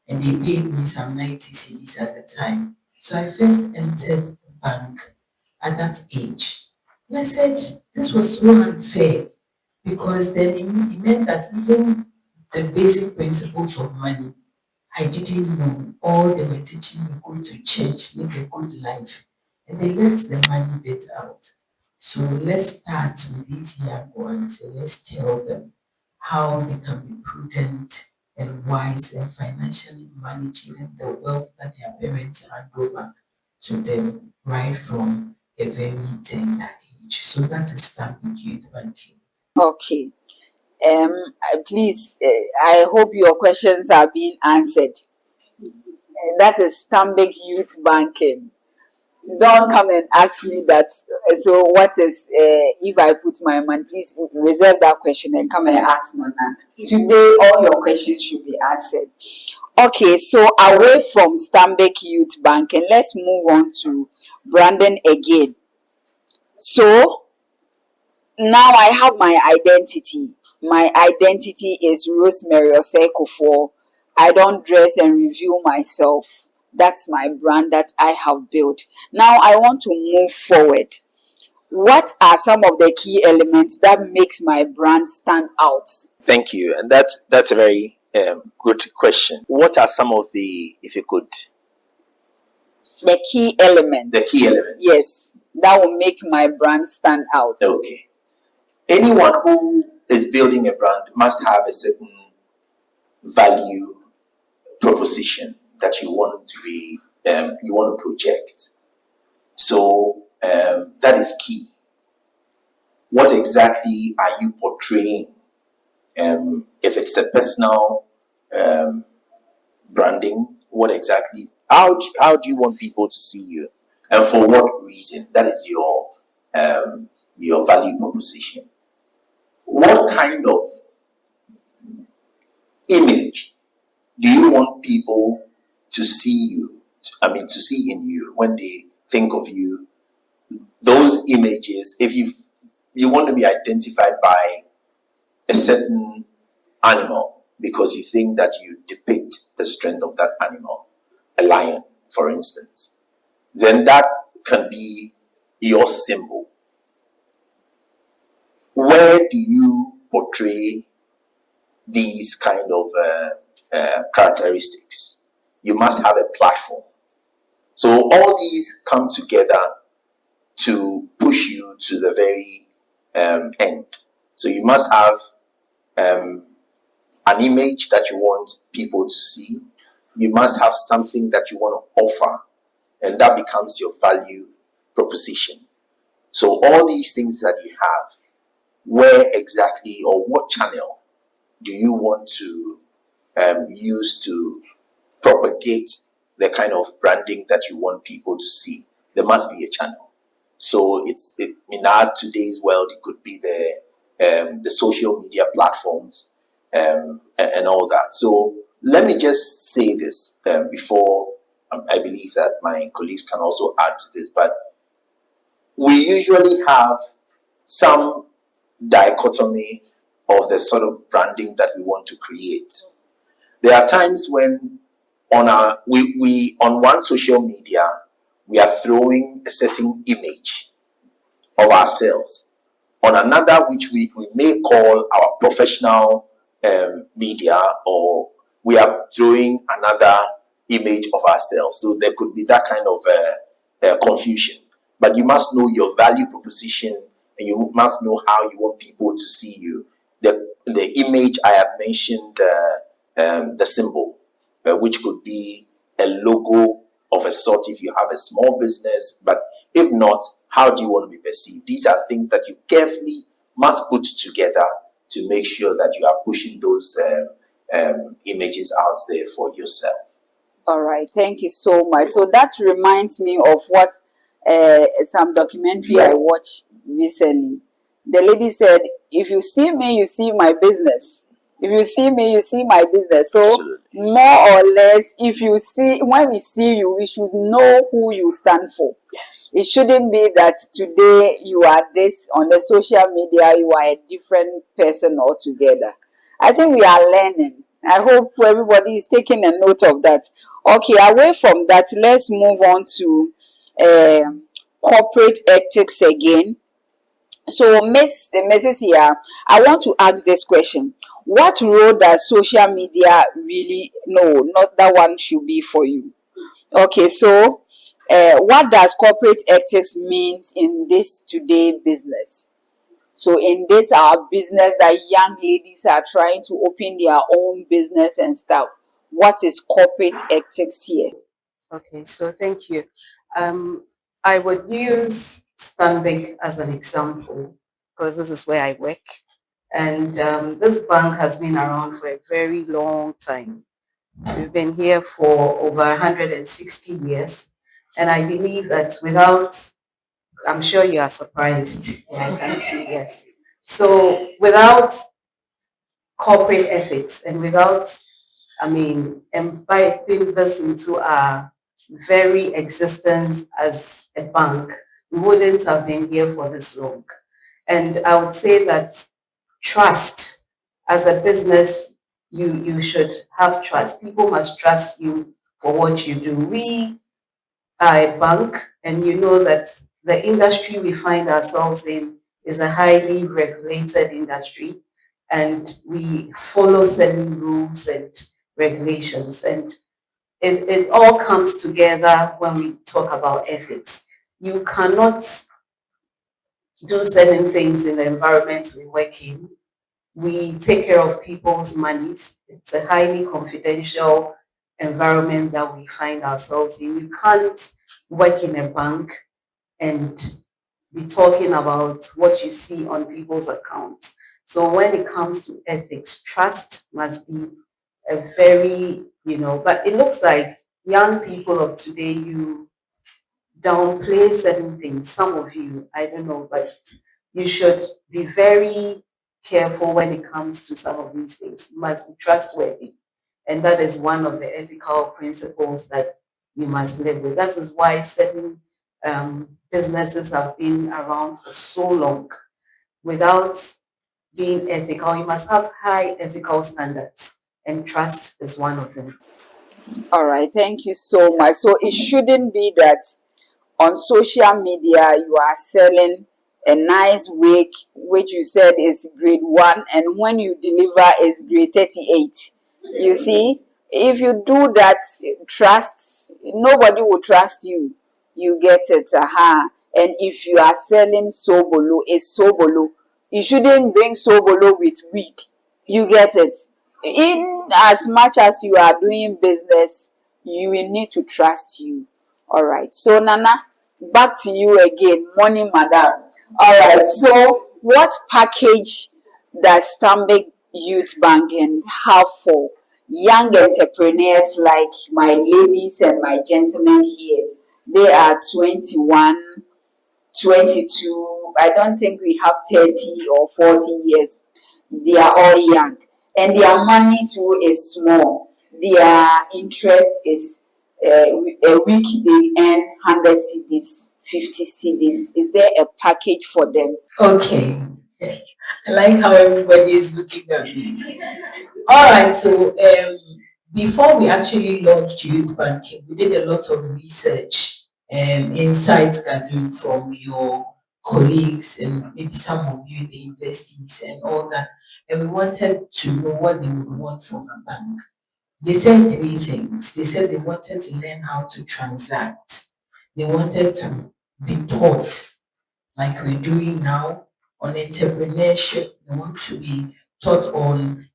and they paid me some 90 cedis at the time. So I first entered bank at that age. And I said, this was so unfair because then it meant that even the basic principles of money, I didn't know. All they were teaching me go to church, live a good life. And they left the money bit out. So let's start with these young ones and let's tell them how they can be prudent and wise and financially manage even the wealth that their parents hand over to them right from a very tender age. So that is Stanbic Youth Banking. Okay. Please, I hope your questions are being answered. That is Stanbic Youth Banking. Don't come and ask me that. So, what is if I put my money? Please reserve that question and come and ask Nana. Today, all your questions should be answered. Okay, so away from Stanbic Youth Banking, let's move on to branding again. So, now I have my identity. My identity is Rosemary Osekofor. I don't dress and review myself. That's my brand that I have built. Now I want to move forward. What are some of the key elements that makes my brand stand out? Thank you, and that's a very good question. What are some of the, if you could, the key elements? The key elements. Yes, that will make my brand stand out. Okay. Anyone who is building a brand must have a certain value proposition that you want to be, you want to project. So that is key. What exactly are you portraying? If it's a personal branding, what exactly? How do you want people to see you, and for what reason? That is your value proposition. What kind of image do you want people to see you? To see in you when they think of you. Those images, if you want to be identified by a certain animal because you think that you depict the strength of that animal, a lion, for instance, then that can be your symbol. Where do you portray these kind of characteristics? You must have a platform. So all these come together to push you to the very end. So you must have an image that you want people to see. You must have something that you want to offer, and that becomes your value proposition. So all these things that you have, where exactly or what channel do you want to use to propagate the kind of branding that you want people to see? There must be a channel. So in our today's world, it could be the social media platforms and all that. So let me just say this before I believe that my colleagues can also add to this, but we usually have some dichotomy of the sort of branding that we want to create. There are times when we on one social media we are throwing a certain image of ourselves. On another, which we may call our professional media, or we are throwing another image of ourselves. So there could be that kind of confusion. But you must know your value proposition, and you must know how you want people to see you. The image I have mentioned, the symbol, which could be a logo of a sort if you have a small business, but if not, how do you want to be perceived? These are things that you carefully must put together to make sure that you are pushing those images out there for yourself. All right, thank you so much. So that reminds me of what some documentary I watched recently. The lady said, "If you see me, you see my business. If you see me, you see my business." So Absolutely. more or less, when we see you, we should know who you stand for. Yes. It shouldn't be that today you are this on the social media, you are a different person altogether. I think we are learning. I hope everybody is taking a note of that. Okay, away from that, let's move on to corporate ethics again. So, Mrs. here, I want to ask this question. What role does social media really, no, not that one should be for you. Okay, so what does corporate ethics means in this today business? So in this our business that young ladies are trying to open their own business and stuff, what is corporate ethics here? Okay, so thank you. I would use Stanbic as an example because this is where I work. And this bank has been around for a very long time. We've been here for over 160 years. And I believe that I'm sure you are surprised. Yeah, I can see, yes. So without corporate ethics and without, imbibing this into our very existence as a bank, we wouldn't have been here for this long. And I would say that trust as a business, you should have trust. People must trust you for what you do. We are a bank, and you know that the industry we find ourselves in is a highly regulated industry, and we follow certain rules and regulations. And it all comes together when we talk about ethics. You cannot do certain things in the environment we work in. We take care of people's monies. It's a highly confidential environment that we find ourselves in. You can't work in a bank and be talking about what you see on people's accounts. So when it comes to ethics, trust must be a very, but it looks like young people of today, you downplay certain things. Some of you, I don't know, but you should be very careful when it comes to some of these things. You must be trustworthy. And that is one of the ethical principles that you must live with. That is why certain businesses have been around for so long without being ethical. You must have high ethical standards, and trust is one of them. All right, thank you so much. So it shouldn't be that on social media you are selling a nice wig which you said is grade 1, and when you deliver is grade 38. You see, if you do that, trust, nobody will trust you. You get it. And if you are selling sobolo, a sobolo, You shouldn't bring sobolo with weed. You get it? In as much as you are doing business, you will need to trust you. All right. So Nana, back to you again. Morning, madam. All right. So what package does Stanbic Youth Banking have for young entrepreneurs like my ladies and my gentlemen here? They are 21, 22. I don't think we have 30 or 40 years. They are all young. And their money too is small. Their interest is a week they earn 100 CDs, 50 CDs. Is there a package for them? Okay. I like how everybody is looking at me. All right, so before we actually launched youth banking, we did a lot of research and insights gathering from your colleagues and maybe some of you in the universities and all that. And we wanted to know what they would want from a bank. They said three things. They said they wanted to learn how to transact. They wanted to be taught like we're doing now on entrepreneurship. They want to be taught on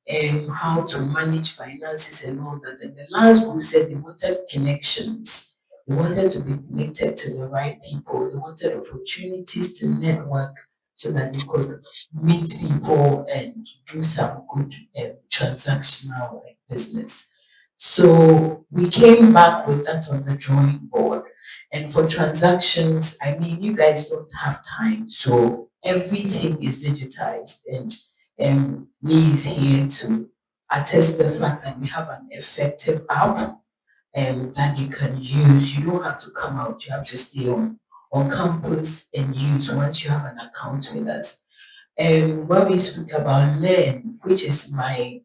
how to manage finances and all that. And the last group said they wanted connections. They wanted to be connected to the right people. They wanted opportunities to network so that they could meet people and do some good transactional business. So we came back with that on the drawing board. And for transactions, I mean, you guys don't have time. So everything is digitized. And Lee is here to attest the fact that we have an effective app that you can use. You don't have to come out. You have to stay on campus and use once you have an account with us. When we speak about learn, which is my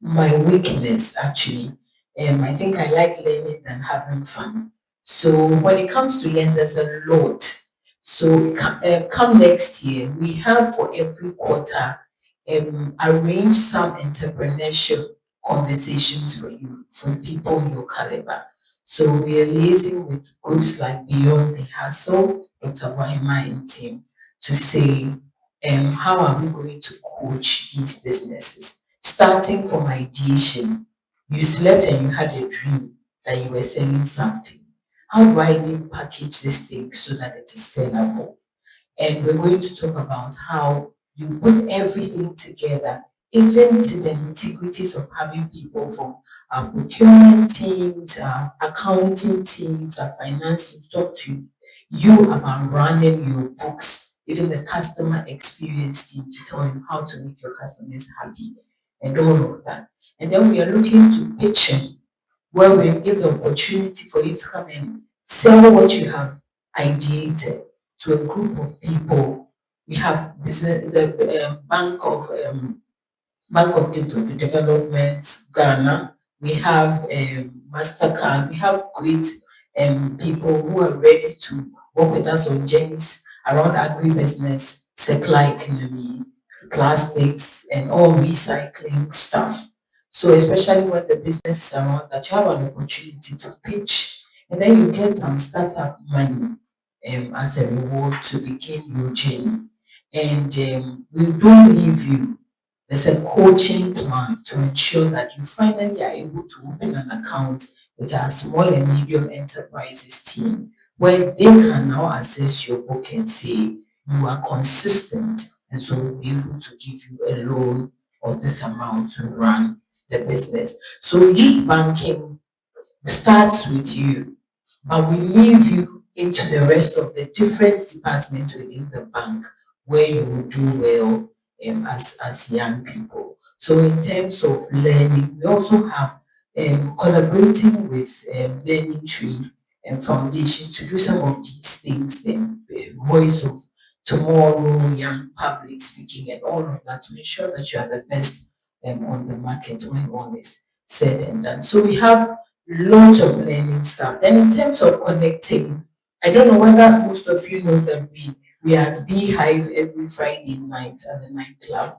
weakness actually. I think I like learning and having fun. So when it comes to learn, there's a lot. So come next year, we have for every quarter arrange some entrepreneurship conversations for you, for people your caliber. So we are liaising with groups like Beyond the Hustle, Dr. Wahima and team, to say how are we going to coach these businesses, starting from ideation. You slept and you had a dream that you were selling something. How do I even package this thing so that it is sellable? And we're going to talk about how you put everything together, even to the nitty-gritties of having people from our procurement teams, our accounting teams, our finance teams talk to you about running your books, even the customer experience team to tell you how to make your customers happy and all of that. And then we are looking to pitching, where we give the opportunity for you to come and sell what you have ideated to a group of people. We have the Bank of Development Ghana. We have Mastercard. We have great people who are ready to work with us on journeys around agribusiness, circular economy, plastics, and all recycling stuff. So especially when the business is around that, you have an opportunity to pitch, and then you get some startup money as a reward to begin your journey. And we don't leave you. There's a coaching plan to ensure that you finally are able to open an account with our small and medium enterprises team, where they can now assess your book and say you are consistent, and so we'll be able to give you a loan of this amount to run the business. So youth banking starts with you, but we leave you into the rest of the different departments within the bank where you will do well as young people. So in terms of learning, we also have collaborating with Learning Tree and Foundation to do some of these things, voice of tomorrow, young public speaking, and all of that to ensure that you are the best on the market when all is said and done. So we have lots of learning stuff. Then in terms of connecting, I don't know whether most of you know that we are at Beehive every Friday night at the nightclub.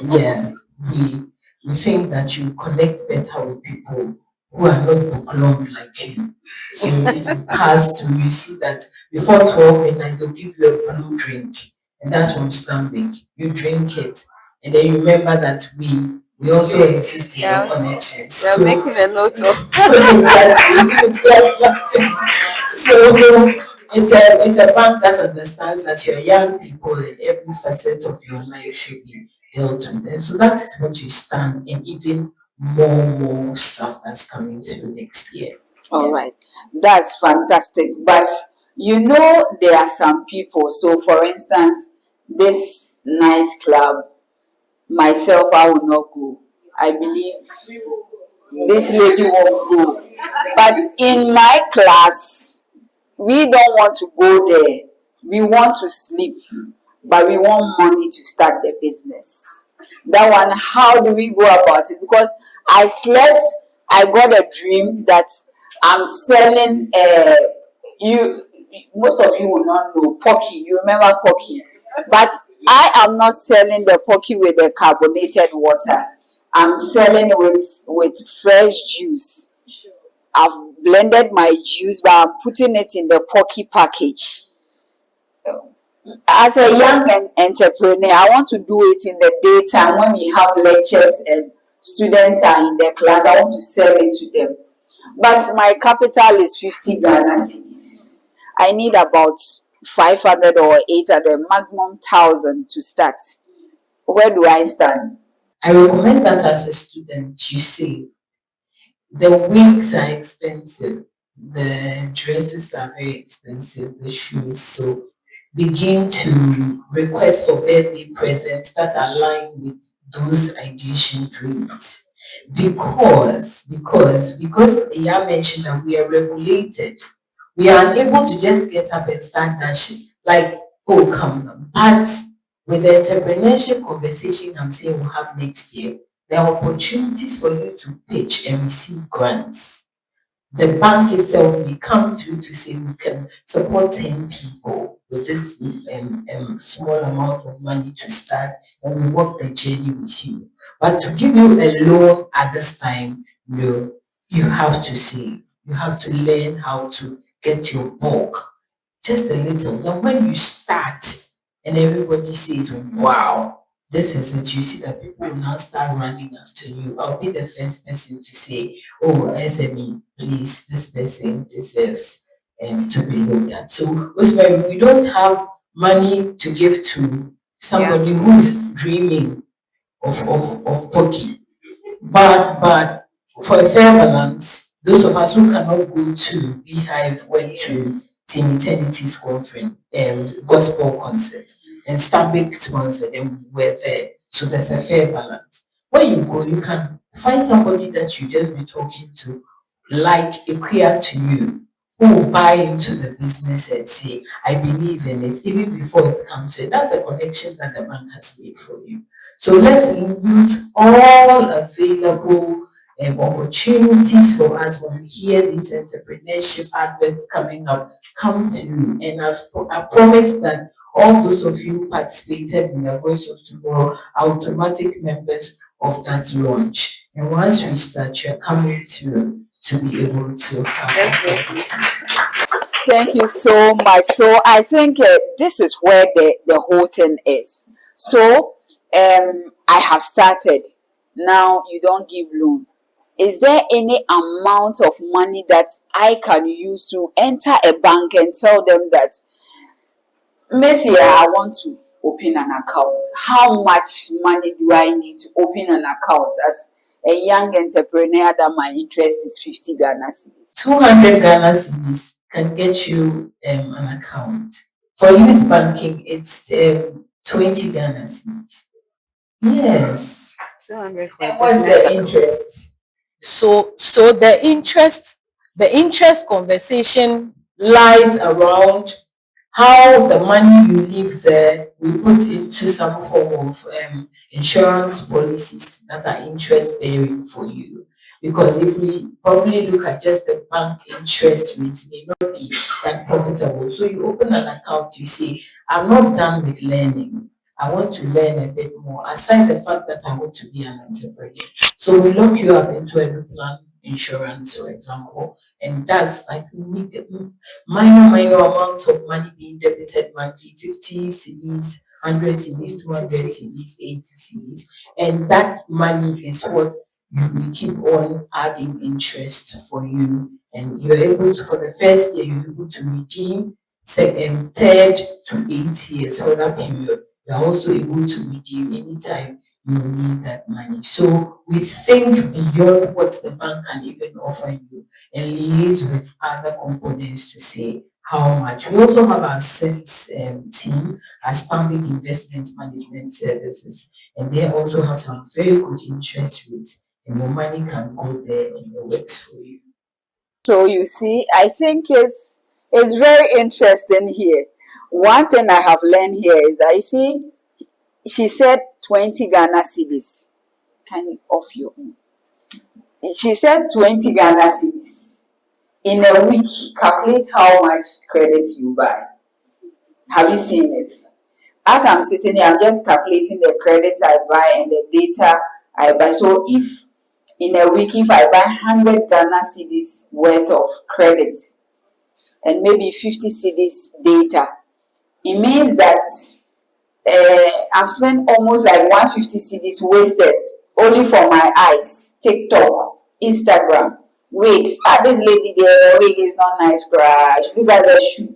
Yeah, we think that you connect better with people who are not book like you. So if you pass through, you see that before 12 midnight, they'll give you a blue drink and that's from Stanbic. You drink it, and then you remember that we also exist in your connections. You're making a note of. Exactly. So it's a bank that understands that you're young people and every facet of your life should be dealt with. And so that's what you stand, and even more stuff that's coming through next year. All right, that's fantastic. But you know, there are some people. So, for instance, this nightclub, myself, I will not go. I believe this lady won't go. But in my class, we don't want to go there. We want to sleep, but we want money to start the business. That one, how do we go about it? Because I slept, I got a dream that I'm selling. You, most of you will not know Pocky. You remember Pocky, but I am not selling the Pocky with the carbonated water. I'm selling with fresh juice. I've blended my juice, but I'm putting it in the Pocky package. As a young entrepreneur, I want to do it in the daytime when we have lectures and students are in the class. I want to sell it to them. But my capital is 50 Ghana cedis. I need about 500 or 800, maximum 1,000 to start. Where do I stand? I recommend that as a student, you save. The wigs are expensive, the dresses are very expensive, the shoes. So begin to request for birthday presents that align with those ideation dreams. Because Iya mentioned that we are regulated. We are unable to just get up and start that shit. Like, oh come on. But with the entrepreneurship conversation I'm saying we'll have next year, there are opportunities for you to pitch and receive grants. The bank itself will come to say we can support 10 people with this small amount of money to start, and we walk the journey with you. But to give you a loan at this time, no, you have to save. You have to learn how to get your bulk just a little. Then when you start and everybody says, wow, this is it, you see that people will now start running after you. I'll be the first person to say, oh, SME, please, this person deserves to be looked at. So, Rosemary, we don't have money to give to somebody who's dreaming of Pocky. But for a fair balance, those of us who cannot go to Beehive went to Team Eternity's conference, gospel concert, and Stanbic sponsored, and we were there. So there's a fair balance. When you go, you can find somebody that you just be talking to, like a queer to you, who will buy into the business and say, I believe in it, even before it comes to it. That's the connection that the bank has made for you. So let's use all available opportunities for us when we hear these entrepreneurship adverts coming up, come through. And I promise that all those of you who participated in the Voice of Tomorrow are automatic members of that launch. And once we start, you're coming through to be able to have this conversation. Thank you so much. So I think this is where the whole thing is. So I have started. Now you don't give loan. Is there any amount of money that I can use to enter a bank and tell them that, Miss, I want to open an account? How much money do I need to open an account as a young entrepreneur that my interest is 50 Ghana cedis? 200 Ghana cedis can get you an account. For youth banking, it's 20 Ghana cedis. Yes. 200 for and what's the interest? So the interest conversation lies around how the money you leave there we put into some form of insurance policies that are interest bearing for you. Because if we probably look at just the bank interest rates, may not be that profitable. So you open an account, you say, I'm not done with learning. I want to learn a bit more, aside the fact that I want to be an entrepreneur. So we lock you up into a plan insurance, for example, and that's like minor amounts of money being debited monthly, 50 cedis 100 CDs, 200 CDs, 80 CDs, and that money is what you will keep on adding interest for you, and you're able to, for the first year, you're able to redeem. Second, third to 8 years for that period, you're also able to redeem anytime you need that money. So we think beyond what the bank can even offer you and liaise with other components to say how much. We also have our sales team, our Stanbic Investment Management Services, and they also have some very good interest rates, and your money can go there and it works for you. So you see, I think it's very interesting here. One thing I have learned here is that, you see, she said 20 Ghana cedis. Can you off your own? She said 20 Ghana cedis. In a week, calculate how much credit you buy. Have you seen it? As I'm sitting here, I'm just calculating the credits I buy and the data I buy. So if in a week, if I buy 100 Ghana cedis worth of credit and maybe 50 cedis data, it means that I've spent almost like 150 cedis wasted only for my eyes. TikTok, Instagram, wigs. This lady there, her wig is not nice, crash. Look at the shoe.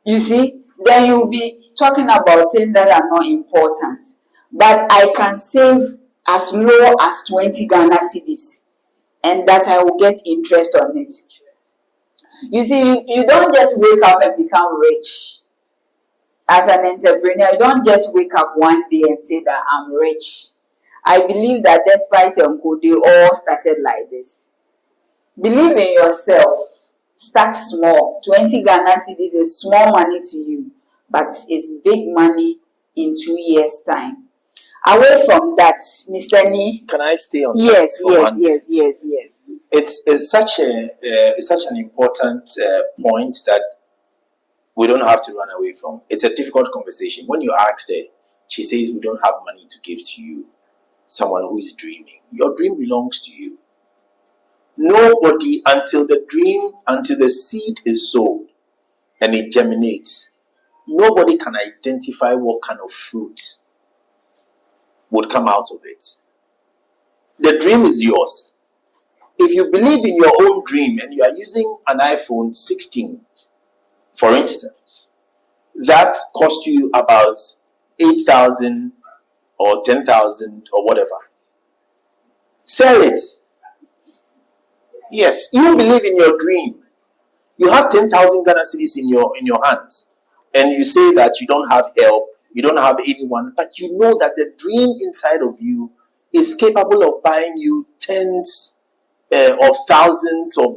You see, then you'll be talking about things that are not important. But I can save as low as 20 Ghana cedis, and that I will get interest on it. You see, you don't just wake up and become rich. As an entrepreneur, you don't just wake up one day and say that I'm rich. I believe that despite Uncle, they all started like this. Believe in yourself. Start small. 20 Ghana cedis is small money to you, but it's big money in 2 years' time. Away from that, Mr. Ni. Can I stay on? Yes, that yes. It's such an important point that we don't have to run away from. It's a difficult conversation. When you asked her, she says we don't have money to give to you. Someone who is dreaming. Your dream belongs to you. Nobody, until the seed is sown and it germinates, nobody can identify what kind of fruit would come out of it. The dream is yours. If you believe in your own dream and you are using an iPhone 16, for instance, that cost you about 8,000 or 10,000 or whatever. Sell it. Yes, you believe in your dream. You have 10,000 Ghana cedis in your hands, and you say that you don't have help, you don't have anyone, but you know that the dream inside of you is capable of buying you tens of thousands of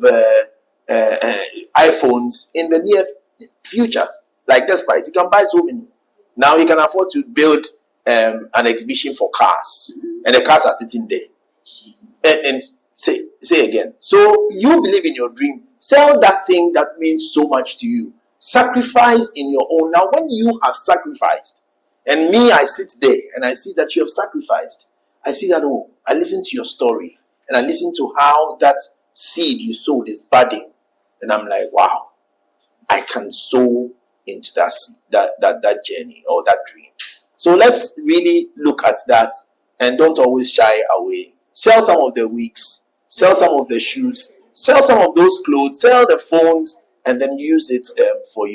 iPhones in the near future. Like Despite, you can buy so many. Now you can afford to build an exhibition for cars, and the cars are sitting there. And say again. So you believe in your dream. Sell that thing that means so much to you. Sacrifice in your own. Now, when you have sacrificed, and me, I sit there and I see that you have sacrificed. I see that, oh, I listen to your story and I listen to how that seed you sowed is budding. And I'm like, wow, I can sow into that journey or that dream. So let's really look at that and don't always shy away. Sell some of the wigs, sell some of the shoes, sell some of those clothes, sell the phones, and then use it for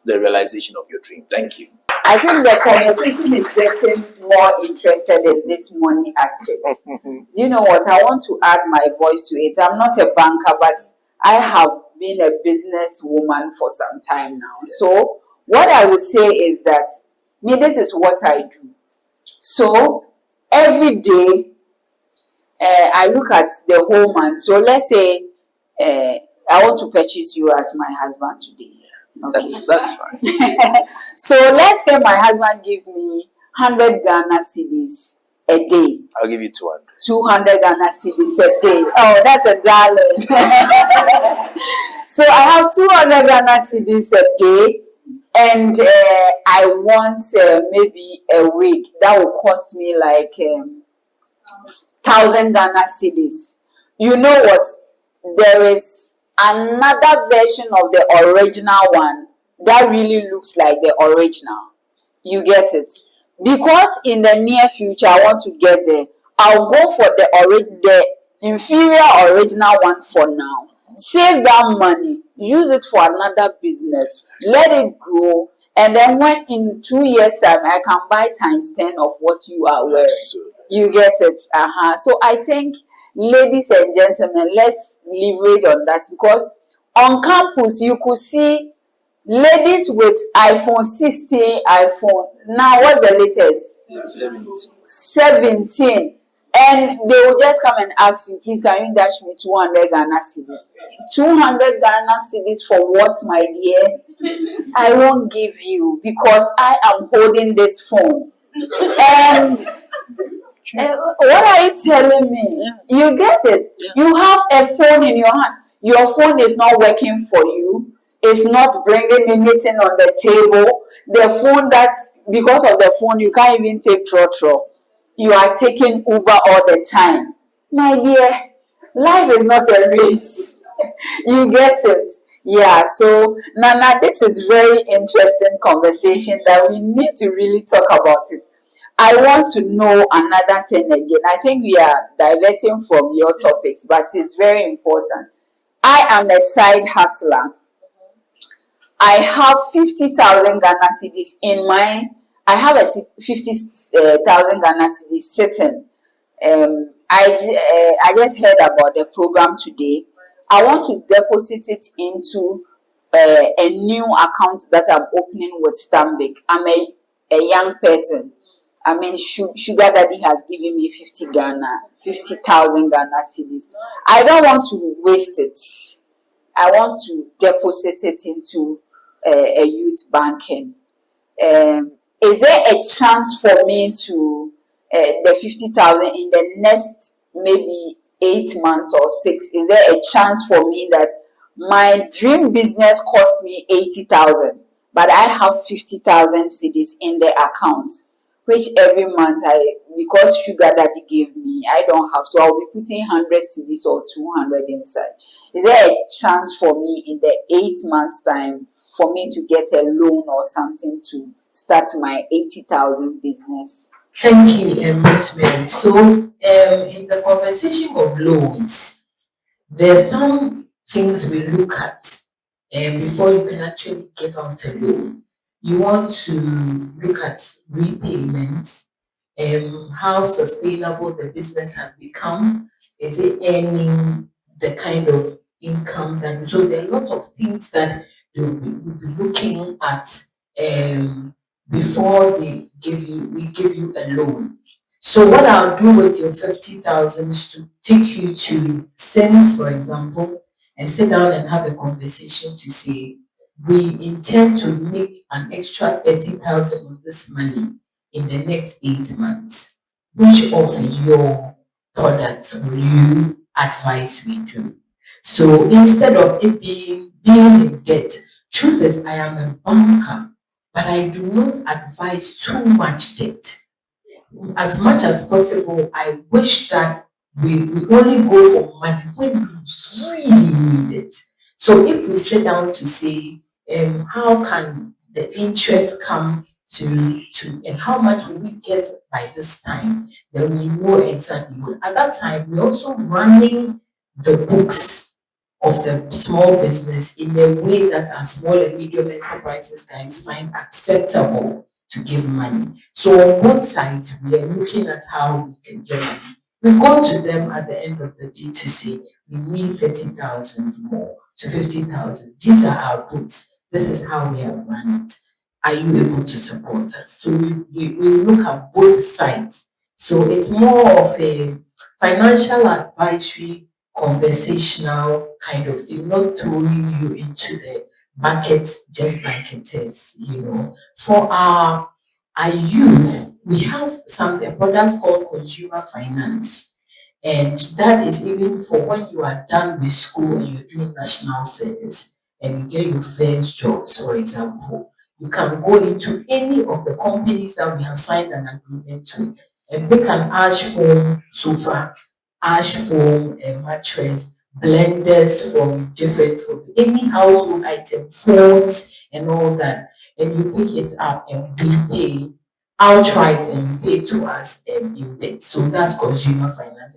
the realization of your dream. Thank you. I think the conversation is getting more interested in this money aspect. Do you know what? I want to add my voice to it. I'm not a banker, but I have been a business woman for some time now. So what I would say is that this is what I do. So every day I look at the whole month. So let's say I want to purchase you as my husband today. Okay. That's fine. So let's say my husband gives me 100 Ghana cedis a day. I'll give you 200. 200 Ghana cedis a day. Oh, that's a darling. So I have 200 Ghana cedis a day, and I want maybe a week. That will cost me like 1,000 Ghana cedis. You know what? There is another version of the original one that really looks like the original. You get it? Because in the near future I want to get there, I'll go for the inferior original one for now. Save that money, use it for another business, let it grow, and then when in 2 years' time I can buy times 10 of what you are wearing. You get it? So I think, ladies and gentlemen, let's leverage on that, because on campus you could see ladies with iPhone 16, iPhone, now what's the latest? 17. And they will just come and ask you, please, can you dash me 200 Ghana cedis? 200 Ghana cedis for what, my dear? I won't give you, because I am holding this phone. And what are you telling me? You get it? You have a phone in your hand. Your phone is not working for you. It's not bringing anything on the table. The phone that, because of the phone, you can't even take trotro. You are taking Uber all the time. My dear, life is not a race. You get it? Yeah, so Nana, this is very interesting conversation that we need to really talk about it. I want to know another thing again. I think we are diverting from your topics, but it's very important. I am a side hustler. I have 50,000 Ghana cedis in my. I have a 50,000 Ghana cedis sitting. I just heard about the program today. I want to deposit it into a new account that I'm opening with Stanbic. I'm a young person. I mean, Sugar Daddy has given me 50,000 Ghana cedis. I don't want to waste it. I want to deposit it into a youth banking. Is there a chance for me to the 50,000 in the next maybe 8 months or 6? Is there a chance for me that my dream business cost me 80,000, but I have 50,000 cedis in the account, which every month because Sugar Daddy gave me, I don't have, so I'll be putting 100 cedis or 200 inside. Is there a chance for me in the 8 months time for me to get a loan or something to start my 80,000 business? Thank you, Miss Mary. So, in the conversation of loans, there are some things we look at before you can actually give out a loan. You want to look at repayments, how sustainable the business has become. Is it earning the kind of income that? So there are a lot of things that we'll be looking at before we give you a loan. So what I'll do with your 50,000 is to take you to Sims, for example, and sit down and have a conversation to say, we intend to make an extra 30,000 on this money in the next 8 months. Which of your products will you advise we do? So instead of it being in debt, truth is I am a banker, but I do not advise too much debt. As much as possible, I wish that we only go for money when we really need it. So if we sit down to say, how can the interest come to and how much will we get by this time, then we know exactly. At that time, we're also running the books of the small business in a way that our small and medium enterprises guys find acceptable to give money. So on both sides, we are looking at how we can get money. We go to them at the end of the day to say, we need 30,000 more to 50,000. These are our books. This is how we have run it. Are you able to support us? So we look at both sides. So it's more of a financial advisory, conversational kind of thing, not throwing you into the bucket just like it is, For our youth, we have a product called consumer finance. And that is even for when you are done with school and you're doing national service and you get your first jobs, for example. You can go into any of the companies that we have signed an agreement with and pick an ash foam sofa, ash foam mattress, blenders from different, any household item, phones, and all that. and you pick it up and we pay outright and you pay to us in bits. So that's consumer finance,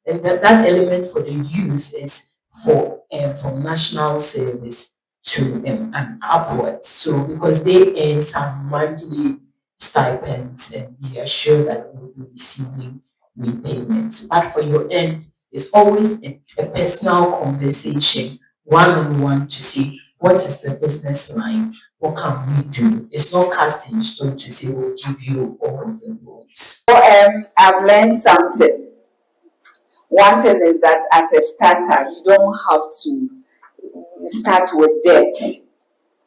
and that element for the youth is from national service to and upwards. So because they earn some monthly stipends and we are sure that we will be receiving repayments. But for your end, it's always a personal conversation, one on one, to see what is the business line, what can we do. It's not cast in stone to say we'll give you all of the loans. So, I've learned something. One thing is that as a starter, you don't have to start with debt.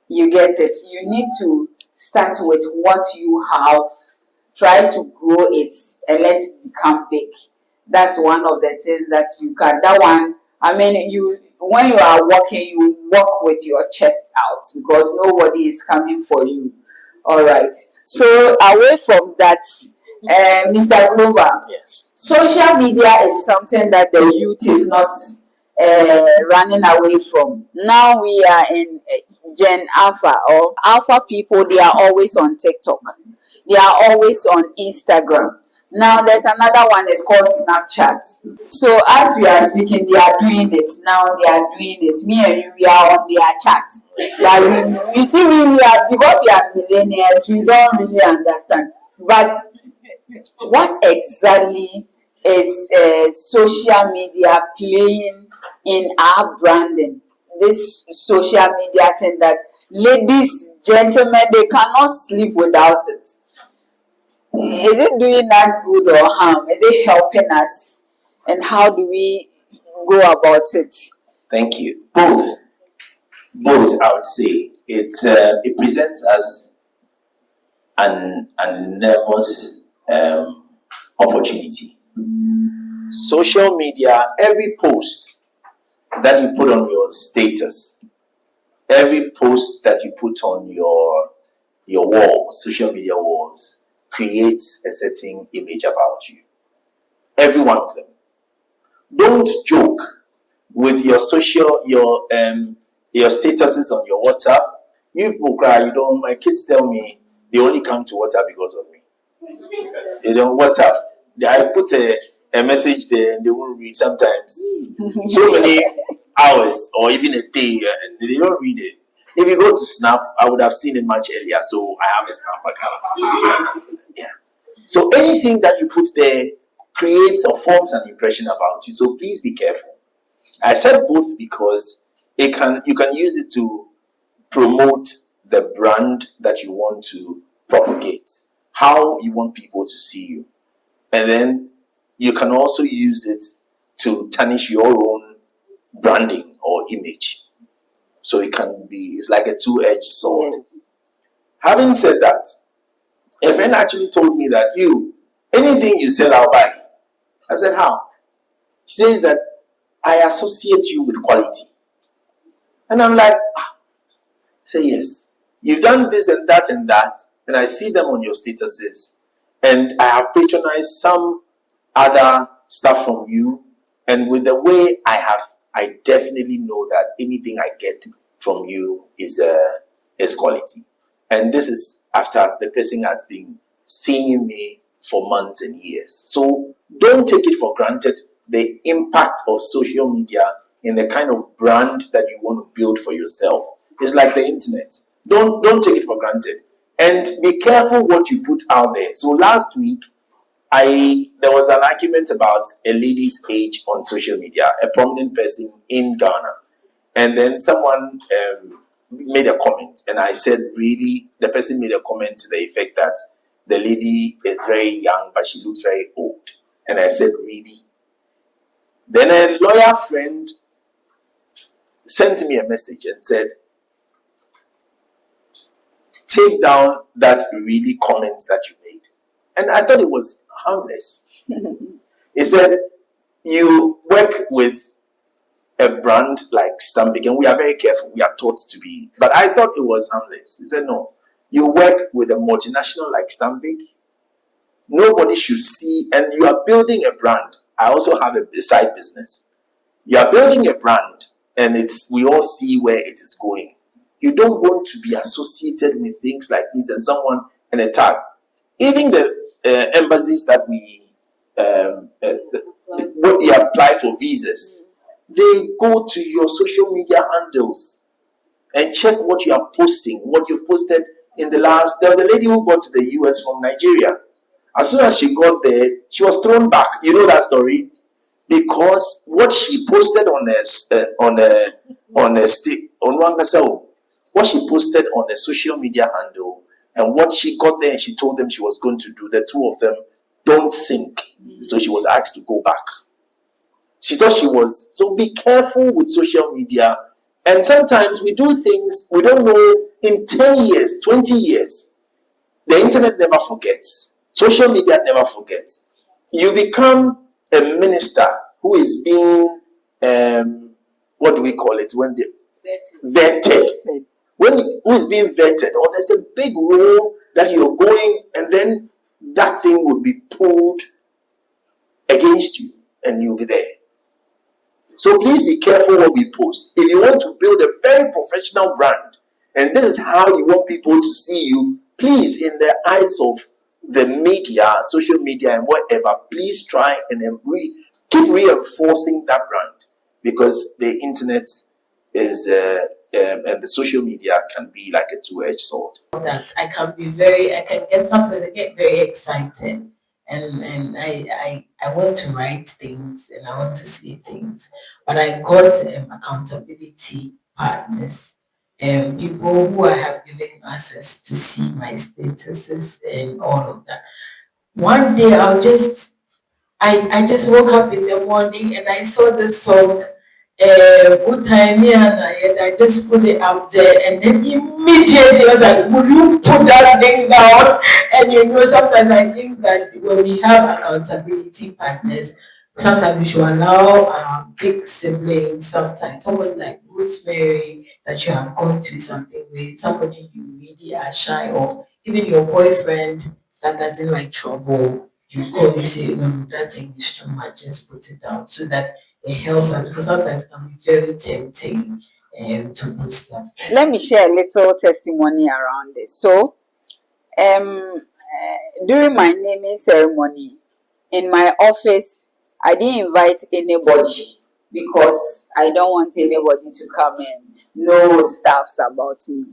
You get it? You need to start with what you have, try to grow it and let it become big. That's one of the things that you can. That one, I mean, you when you are walking, you walk with your chest out because nobody is coming for you. All right. So away from that, Mr. Glover, Yes. social media is something that the youth is not running away from. Now we are in Gen Alpha or Alpha people, they are always on TikTok. They are always on Instagram. Now there's another one, it's called Snapchat. So as we are speaking, they are doing it. Now they are doing it. Me and you, we are on their chat. Like you see, we are, because we are millennials, we don't really understand. But what exactly is social media playing in our branding? This social media thing that ladies, gentlemen, they cannot sleep without it. Is it doing us good or harm? Is it helping us? And how do we go about it? Thank you. Both, I would say. It presents us an enormous opportunity. Social media, every post that you put on your status, every post that you put on your wall, social media walls, creates a certain image about you. Every one of them. Don't joke with your your statuses on your WhatsApp. You people cry, you don't. My kids tell me they only come to WhatsApp because of me. They don't WhatsApp. I put a message there and they won't read sometimes. So many hours or even a day and they don't read it. If you go to Snap, I would have seen it much earlier. So I have a Snap account. Yeah. So anything that you put there creates or forms an impression about you. So please be careful. I said both because you can use it to promote the brand that you want to propagate, how you want people to see you. And then you can also use it to tarnish your own branding or image. So it's like a two-edged sword. Yes. Having said that, a friend actually told me that anything you sell, I'll buy. I said, how? She says that I associate you with quality. And I'm like, say yes. You've done this and that and that, and I see them on your statuses. And I have patronized some other stuff from you. And with the way I definitely know that anything I get from you is quality. And this is after the person has been seeing me for months and years. So don't take it for granted the impact of social media in the kind of brand that you want to build for yourself. It's like the internet. Don't take it for granted. And be careful what you put out there. So last week, there was an argument about a lady's age on social media, a prominent person in Ghana. And then someone made a comment, and I said, really, the person made a comment to the effect that the lady is very young, but she looks very old. And I said, really? Then a lawyer friend sent me a message and said, take down that really comment that you made. And I thought it was harmless. He said, you work with a brand like Stambik, and we are very careful. We are taught to be. But I thought it was harmless. He said, no. You work with a multinational like Stambik. Nobody should see, and you are building a brand. I also have a side business. You are building a brand, and we all see where it is going. You don't want to be associated with things like this and someone and a tag. Even the embassies that when they apply for visas, they go to your social media handles and check what you are posting, what you've posted in the last. There was a lady who got to the US from Nigeria. As soon as she got there, she was thrown back. You know that story? Because what she posted on what she posted on a social media handle and what she got there and she told them she was going to do, the two of them don't sync. So she was asked to go back. She thought she was. So be careful with social media. And sometimes we do things we don't know in 10 years, 20 years. The internet never forgets. Social media never forgets. You become a minister who is being, what do we call it? When they vetted. Who is being vetted, or there's a big role that you're going, and then that thing will be pulled against you, and you'll be there. So please be careful what we post. If you want to build a very professional brand, and this is how you want people to see you, please, in the eyes of the media, social media, and whatever, please try and keep reinforcing that brand, because the internet is and the social media can be like a two-edged sword. That I can get very excited, and I want to write things and I want to see things, but I got accountability partners, people who I have given access to see my statuses and all of that. One day I just woke up in the morning and I saw this song, and I just put it up there, and then immediately I was like, would you put that thing down? And sometimes I think that when we have accountability partners, sometimes we should allow our big siblings, sometimes somebody like Rosemary that you have gone through something with, somebody you really are shy of, even your boyfriend that doesn't like trouble. You call, you say, no, that thing is too much, just put it down, so that it helps us, because sometimes it can be very tempting to put stuff. Let me share a little testimony around this. So, during my naming ceremony in my office, I didn't invite anybody because I don't want anybody to come and know stuffs about me.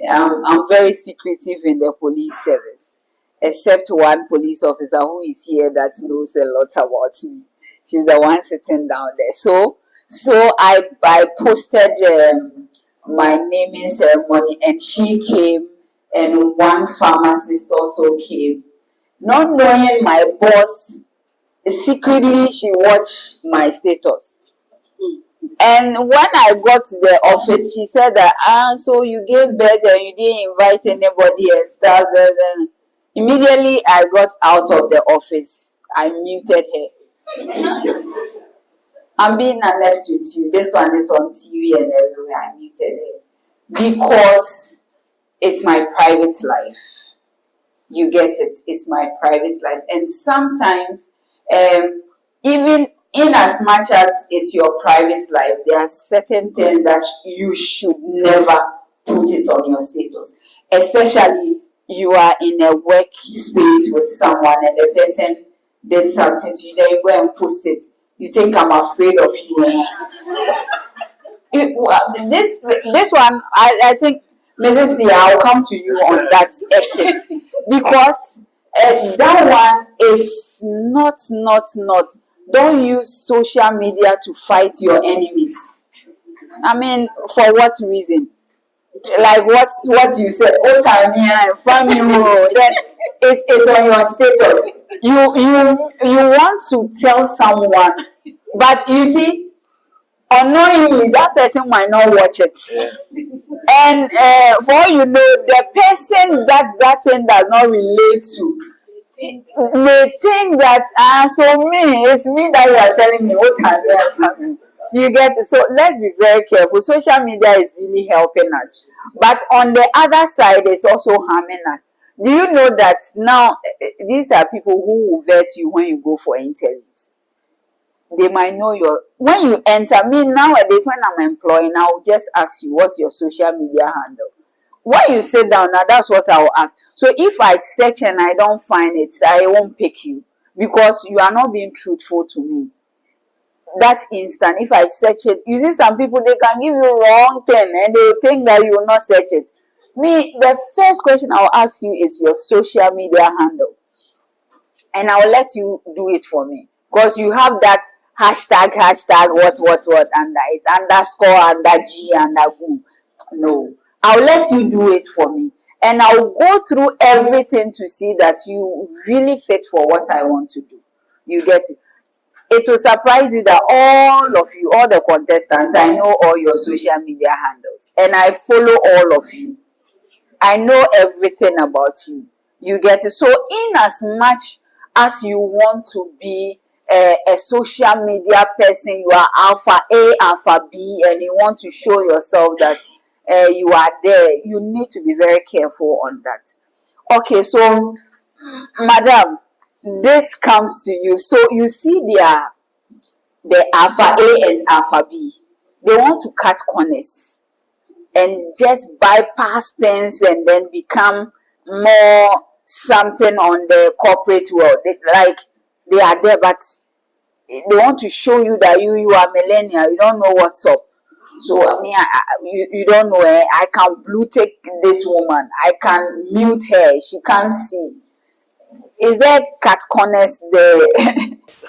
I'm very secretive in the police service, except one police officer who is here that knows a lot about me. She's the one sitting down there. So I posted my naming ceremony, and she came, and one pharmacist also came. Not knowing my boss, secretly she watched my status. And when I got to the office, she said that, so you gave birth and you didn't invite anybody and stuff. Immediately I got out of the office. I muted her. I'm being honest with you. This one is on TV and everywhere. I muted her. Because it's my private life. You get it? It's my private life. And sometimes, even in as much as it's your private life, there are certain things that you should never put it on your status. Especially you are in a workspace with someone and the person did something to you, then you go and post it. You think I'm afraid of you. This one, I think, Mrs. Sia, I'll come to you on that ethics, because that one is not. Don't use social media to fight your enemies. I mean, for what reason? Like what you said, oh time here from you, then it's on your status. You want to tell someone, but you see, unknowingly that person might not watch it. Yeah. And for all you know, the person that thing does not relate to may think that it's me that you are telling me what time you are coming. You get it? So let's be very careful. Social media is really helping us, but on the other side, it's also harming us. Do you know that now these are people who will vet you when you go for interviews? they might know your, when you enter, me nowadays when I'm employing, I'll just ask you what's your social media handle. When you sit down, now that's what I'll ask. So if I search and I don't find it, I won't pick you because you are not being truthful to me. That instant, if I search it, you see some people, they can give you wrong thing and they will think that you will not search it. Me, the first question I'll ask you is your social media handle, and I'll let you do it for me because you have that hashtag what under it, underscore under G under who. No, I'll let you do it for me, and I'll go through everything to see that you really fit for what I want to do. You get it? It will surprise you that all of you, all the contestants, I know all your social media handles and I follow all of you. I know everything about you. You get it? So, in as much as you want to be a social media person, you are alpha A, alpha B, and you want to show yourself that you are there, you need to be very careful on that. Okay, so, madam, this comes to you. So, you see, the alpha A and alpha B, they want to cut corners and just bypass things and then become more something on the corporate world. Like they are there, but they want to show you that you are millennial. You don't know what's up. So I mean, you don't know. I can blue tick this woman. I can mute her. She can't see. Is there cut corners there?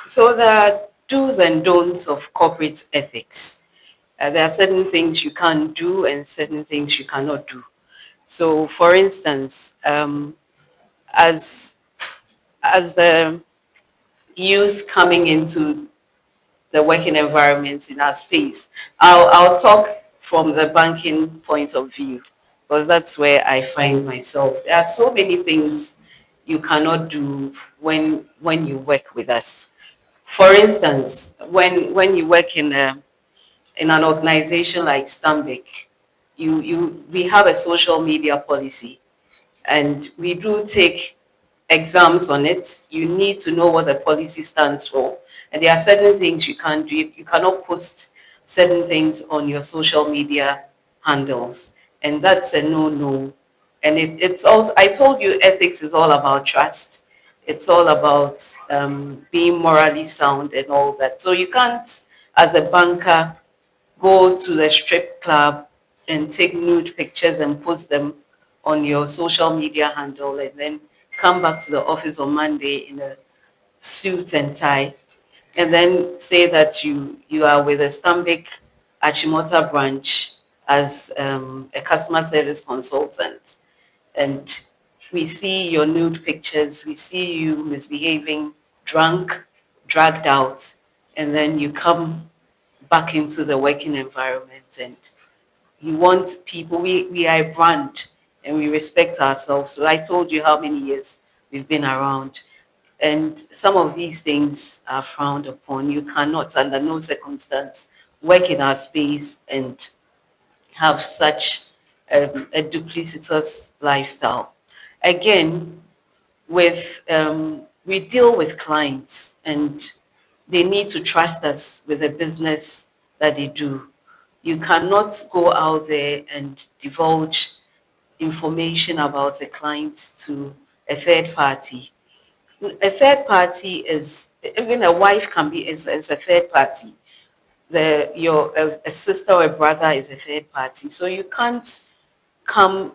So there are do's and don'ts of corporate ethics. There are certain things you can do and certain things you cannot do. So, for instance, as the youth coming into the working environments in our space, I'll talk from the banking point of view because that's where I find myself. There are so many things you cannot do when you work with us. For instance, when you work in an organization like Stambik, we have a social media policy, and we do take exams on it. You need to know what the policy stands for, and there are certain things you can't do. You cannot post certain things on your social media handles, and that's a no-no. And it's also, I told you, ethics is all about trust. It's all about being morally sound and all that. So you can't, as a banker, go to the strip club and take nude pictures and post them on your social media handle and then come back to the office on Monday in a suit and tie and then say that you are with a Stambik Achimota branch as a customer service consultant, and we see your nude pictures, we see you misbehaving, drunk, dragged out, and then you come back into the working environment and you want people, we are a brand and we respect ourselves. So I told you how many years we've been around. And some of these things are frowned upon. You cannot, under no circumstance, work in our space and have such a duplicitous lifestyle. Again, we deal with clients and they need to trust us with the business that they do. You cannot go out there and divulge information about a client to a third party. A third party is, even a wife can be is a third party. A sister or a brother is a third party. So you can't come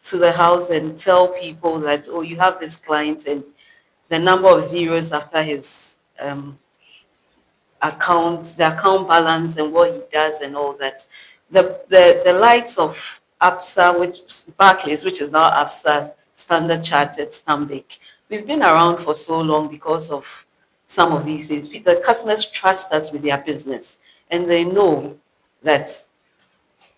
to the house and tell people that, oh, you have this client and the number of zeros after his the account balance and what he does and all that. The likes of ABSA, which Barclays, which is now ABSA Standard Chartered Stanbic, we've been around for so long because of some of these things. The customers trust us with their business, and they know that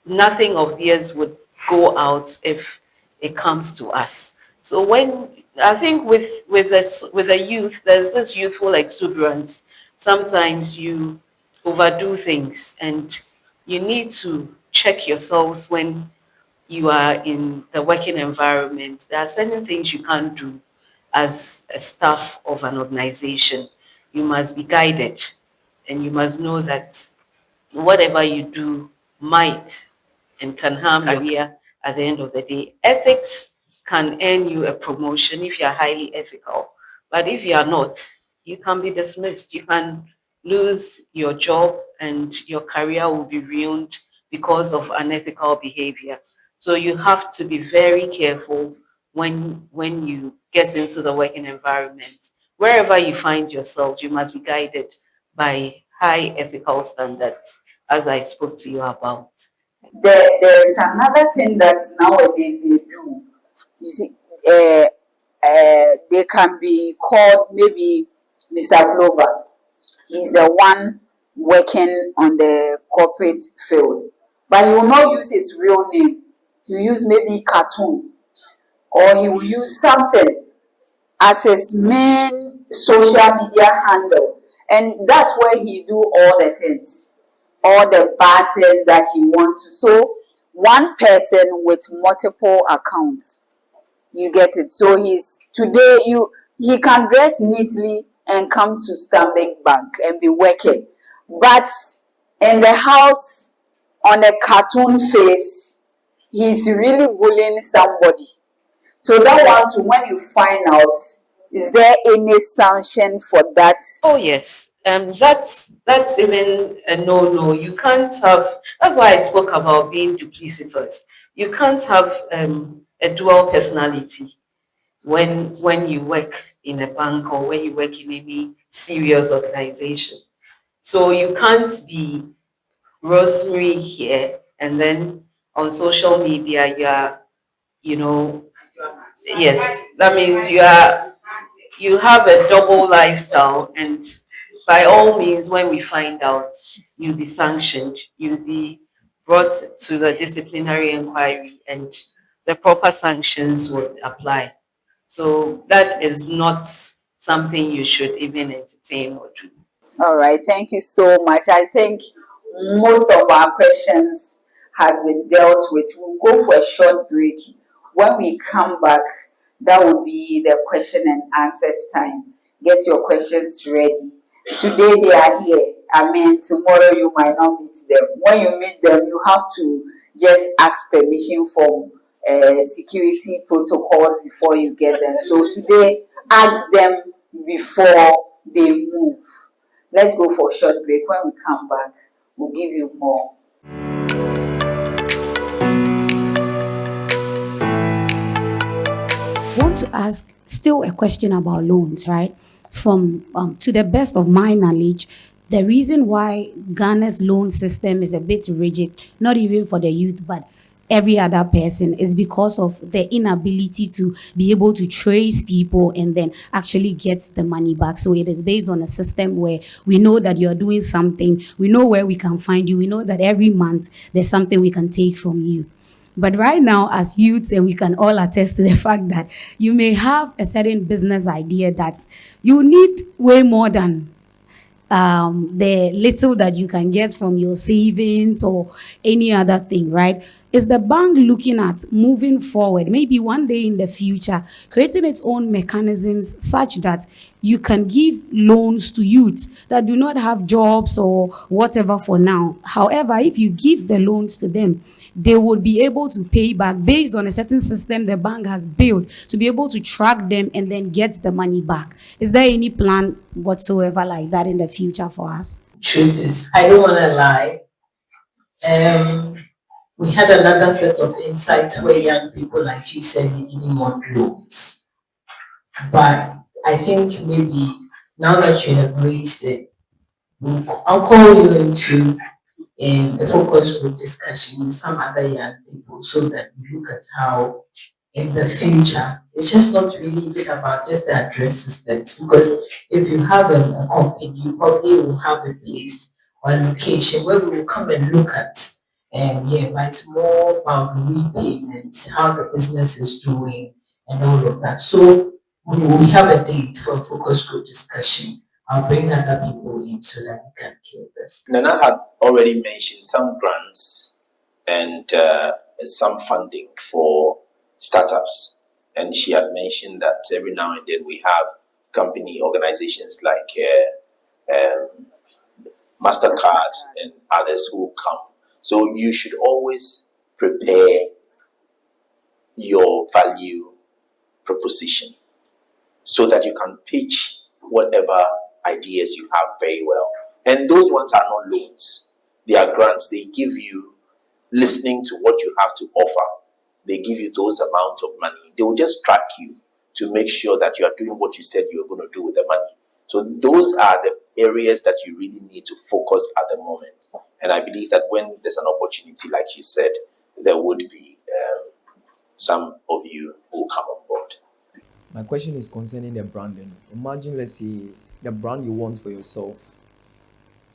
nothing of theirs would go out if it comes to us. So when I think with the youth, there's this youthful exuberance. Sometimes you overdo things, and you need to check yourselves when you are in the working environment. There are certain things you can't do as a staff of an organization. You must be guided. and you must know that whatever you do might and can harm your career at the end of the day. Ethics can earn you a promotion if you're highly ethical. But if you are not, you can be dismissed. You can lose your job and your career will be ruined because of unethical behavior. So you have to be very careful when you get into the working environment. Wherever you find yourself, you must be guided by high ethical standards, as I spoke to you about. There is another thing that nowadays they do. You see, they can be called maybe Mr. Clover. He's the one working on the corporate field, but he will not use his real name. He will use maybe cartoon, or he will use something as his main social media handle, and that's where he do all the things, all the bad things that he wants to. So one person with multiple accounts, you get it. So he's today he can dress neatly and come to Stanbic Bank and be working, but in the house on a cartoon face, he's really bullying somebody. So that one too, when you find out, is there any sanction for that? Oh yes, that's even a no. You can't have. That's why I spoke about being duplicitous. You can't have a dual personality when you work in a bank or when you work in any serious organization. So you can't be Rosemary here and then on social media you are, you know, yes, that means you have a double lifestyle, and by all means, when we find out, you'll be sanctioned, you'll be brought to the disciplinary inquiry, and the proper sanctions would apply. So that is not something you should even entertain or do. All right, thank you so much. I think most of our questions has been dealt with. We'll go for a short break. When we come back, that will be the question and answers time. Get your questions ready. Today they are here. I mean, tomorrow you might not meet them. When you meet them, you have to just ask permission from security protocols before you get them. So today, ask them before they move. Let's go for a short break. When we come back, we'll give you more. Want to ask still a question about loans, right? From to the best of my knowledge, the reason why Ghana's loan system is a bit rigid, not even for the youth, but every other person, is because of the inability to be able to trace people and then actually get the money back. So it is based on a system where we know that you're doing something, we know where we can find you, we know that every month there's something we can take from you. But right now, as youths, and we can all attest to the fact that you may have a certain business idea that you need way more than the little that you can get from your savings or any other thing, right? Is the bank looking at moving forward, maybe one day in the future, creating its own mechanisms such that you can give loans to youths that do not have jobs or whatever for now? However, if you give the loans to them, they would be able to pay back based on a certain system the bank has built to be able to track them and then get the money back. Is there any plan whatsoever like that in the future for us? Truth is, I don't want to lie. We had another set of insights where young people, like you said, they didn't want loans. But I think maybe now that you have raised it, I'll call you into a focus group discussion with some other young people so that we look at how in the future it's just not really even about just the address systems, because if you have a company, you probably will have a place or a location where we will come and look at, yeah, but it's more about repayments, how the business is doing and all of that. So we have a date for a focus group discussion. I'll bring other people in so that we can kill this. Nana had already mentioned some grants and some funding for startups. And she had mentioned that every now and then we have company organizations like MasterCard, and others who come. So you should always prepare your value proposition so that you can pitch whatever ideas you have very well. And those ones are not loans, they are grants. They give you, listening to what you have to offer, they give you those amounts of money. They will just track you to make sure that you are doing what you said you were going to do with the money. So those are the areas that you really need to focus at the moment. And I believe that when there's an opportunity, like you said, there would be some of you who come on board. My question is concerning the branding. Imagine, let's say, the brand you want for yourself.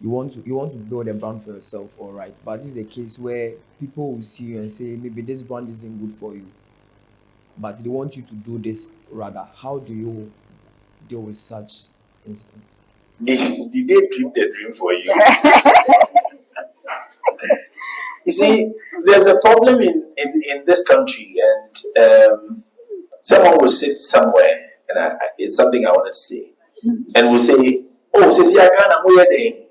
You want to build a brand for yourself, all right. But this is a case where people will see you and say, maybe this brand isn't good for you, but they want you to do this rather. How do you deal with such instance? Did they dream the dream for you? You see, there's a problem in this country, and someone will sit somewhere, and it's something I wanted to say, and will say, "Oh, Sisi Agana, where they?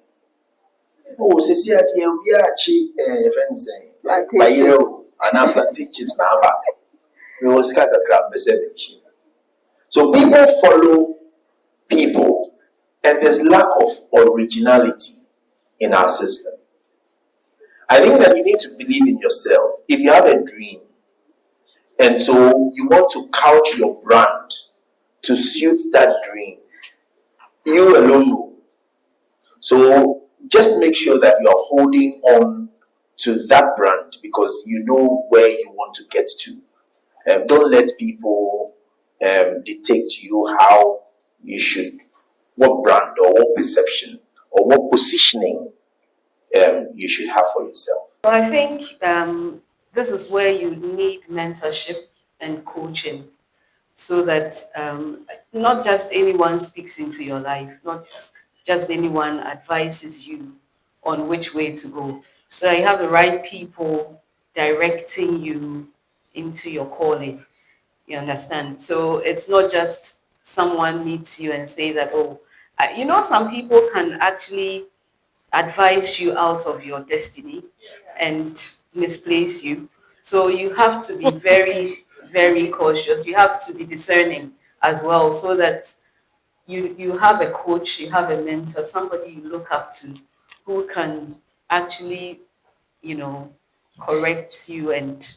Oh, Sisi Adia, we are cheap friends, by you and I'm planting chips now. We will scatter crab the 7 So people follow people, and there's lack of originality in our system. I think that you need to believe in yourself. If you have a dream, and so you want to couch your brand to suit that dream, you alone know. So just make sure that you are holding on to that brand because you know where you want to get to. Don't let people dictate to you how you should, what brand or what perception or what positioning you should have for yourself. Well, I think this is where you need mentorship and coaching so that not just anyone speaks into your life, not just anyone advises you on which way to go. So you have the right people directing you into your calling. You understand? So it's not just someone meets you and say that, oh, some people can actually advise you out of your destiny and misplace you. So you have to be very, very cautious. You have to be discerning as well so that you have a coach, you have a mentor, somebody you look up to who can actually, correct you and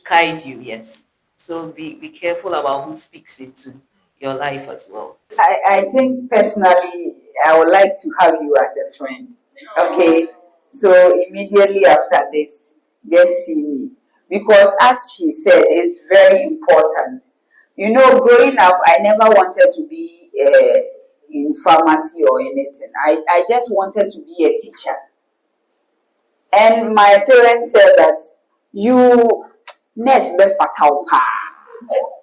guide you, yes. So be careful about who speaks into your life as well. I think personally, I would like to have you as a friend. Okay, so immediately after this, just see me. Because as she said, it's very important. Growing up, I never wanted to be in pharmacy or anything. I just wanted to be a teacher. And my parents said that you nurse be fatal pa.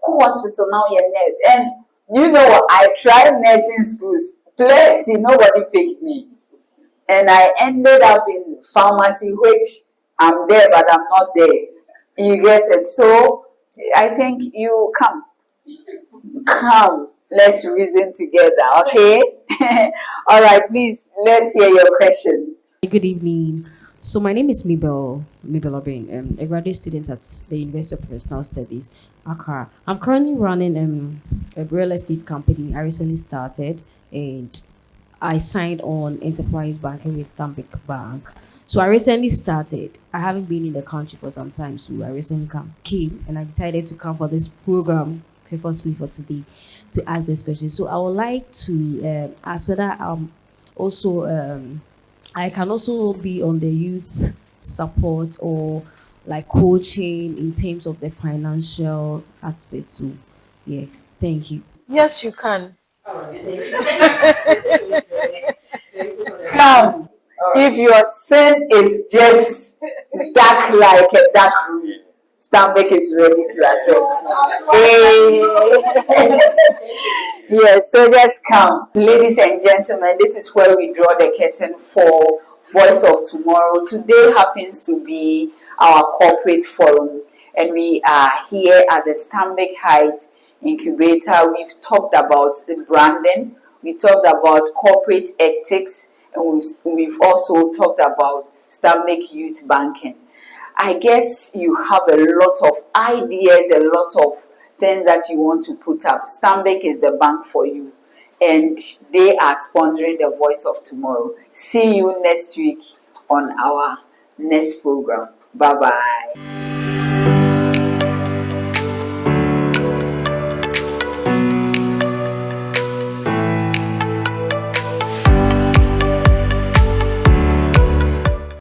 Go hospital now, you're nurse. And you know what? I tried nursing schools. Plenty, nobody picked me. And I ended up in pharmacy, which I'm there, but I'm not there. You get it? So I think you come. Let's reason together, okay? All right, please, let's hear your question. Good evening. So my name is Mabel Obin, a graduate student at the University of Professional Studies, Accra. I'm currently running a real estate company. I recently started, and I signed on enterprise banking with Stanbic Bank. So I recently started. I haven't been in the country for some time, so I recently came, and I decided to come for this program purposely for today to ask this question. So I would like to ask whether also I can also be on the youth support or like coaching in terms of the financial aspect too. Yeah, thank you. Yes, you can. Come, if your sin is just dark like a dark room, Stanbic is ready to accept. Yes, so just come. Ladies and gentlemen, this is where we draw the curtain for Voice of Tomorrow. Today happens to be our corporate forum, and we are here at the Stanbic Heights Incubator. We've talked about the branding, we talked about corporate ethics, and we've also talked about Stanbic Youth Banking. I guess you have a lot of ideas, a lot of things that you want to put up. Stanbic is the bank for you, and they are sponsoring the Voice of Tomorrow. See you next week on our next program. Bye bye.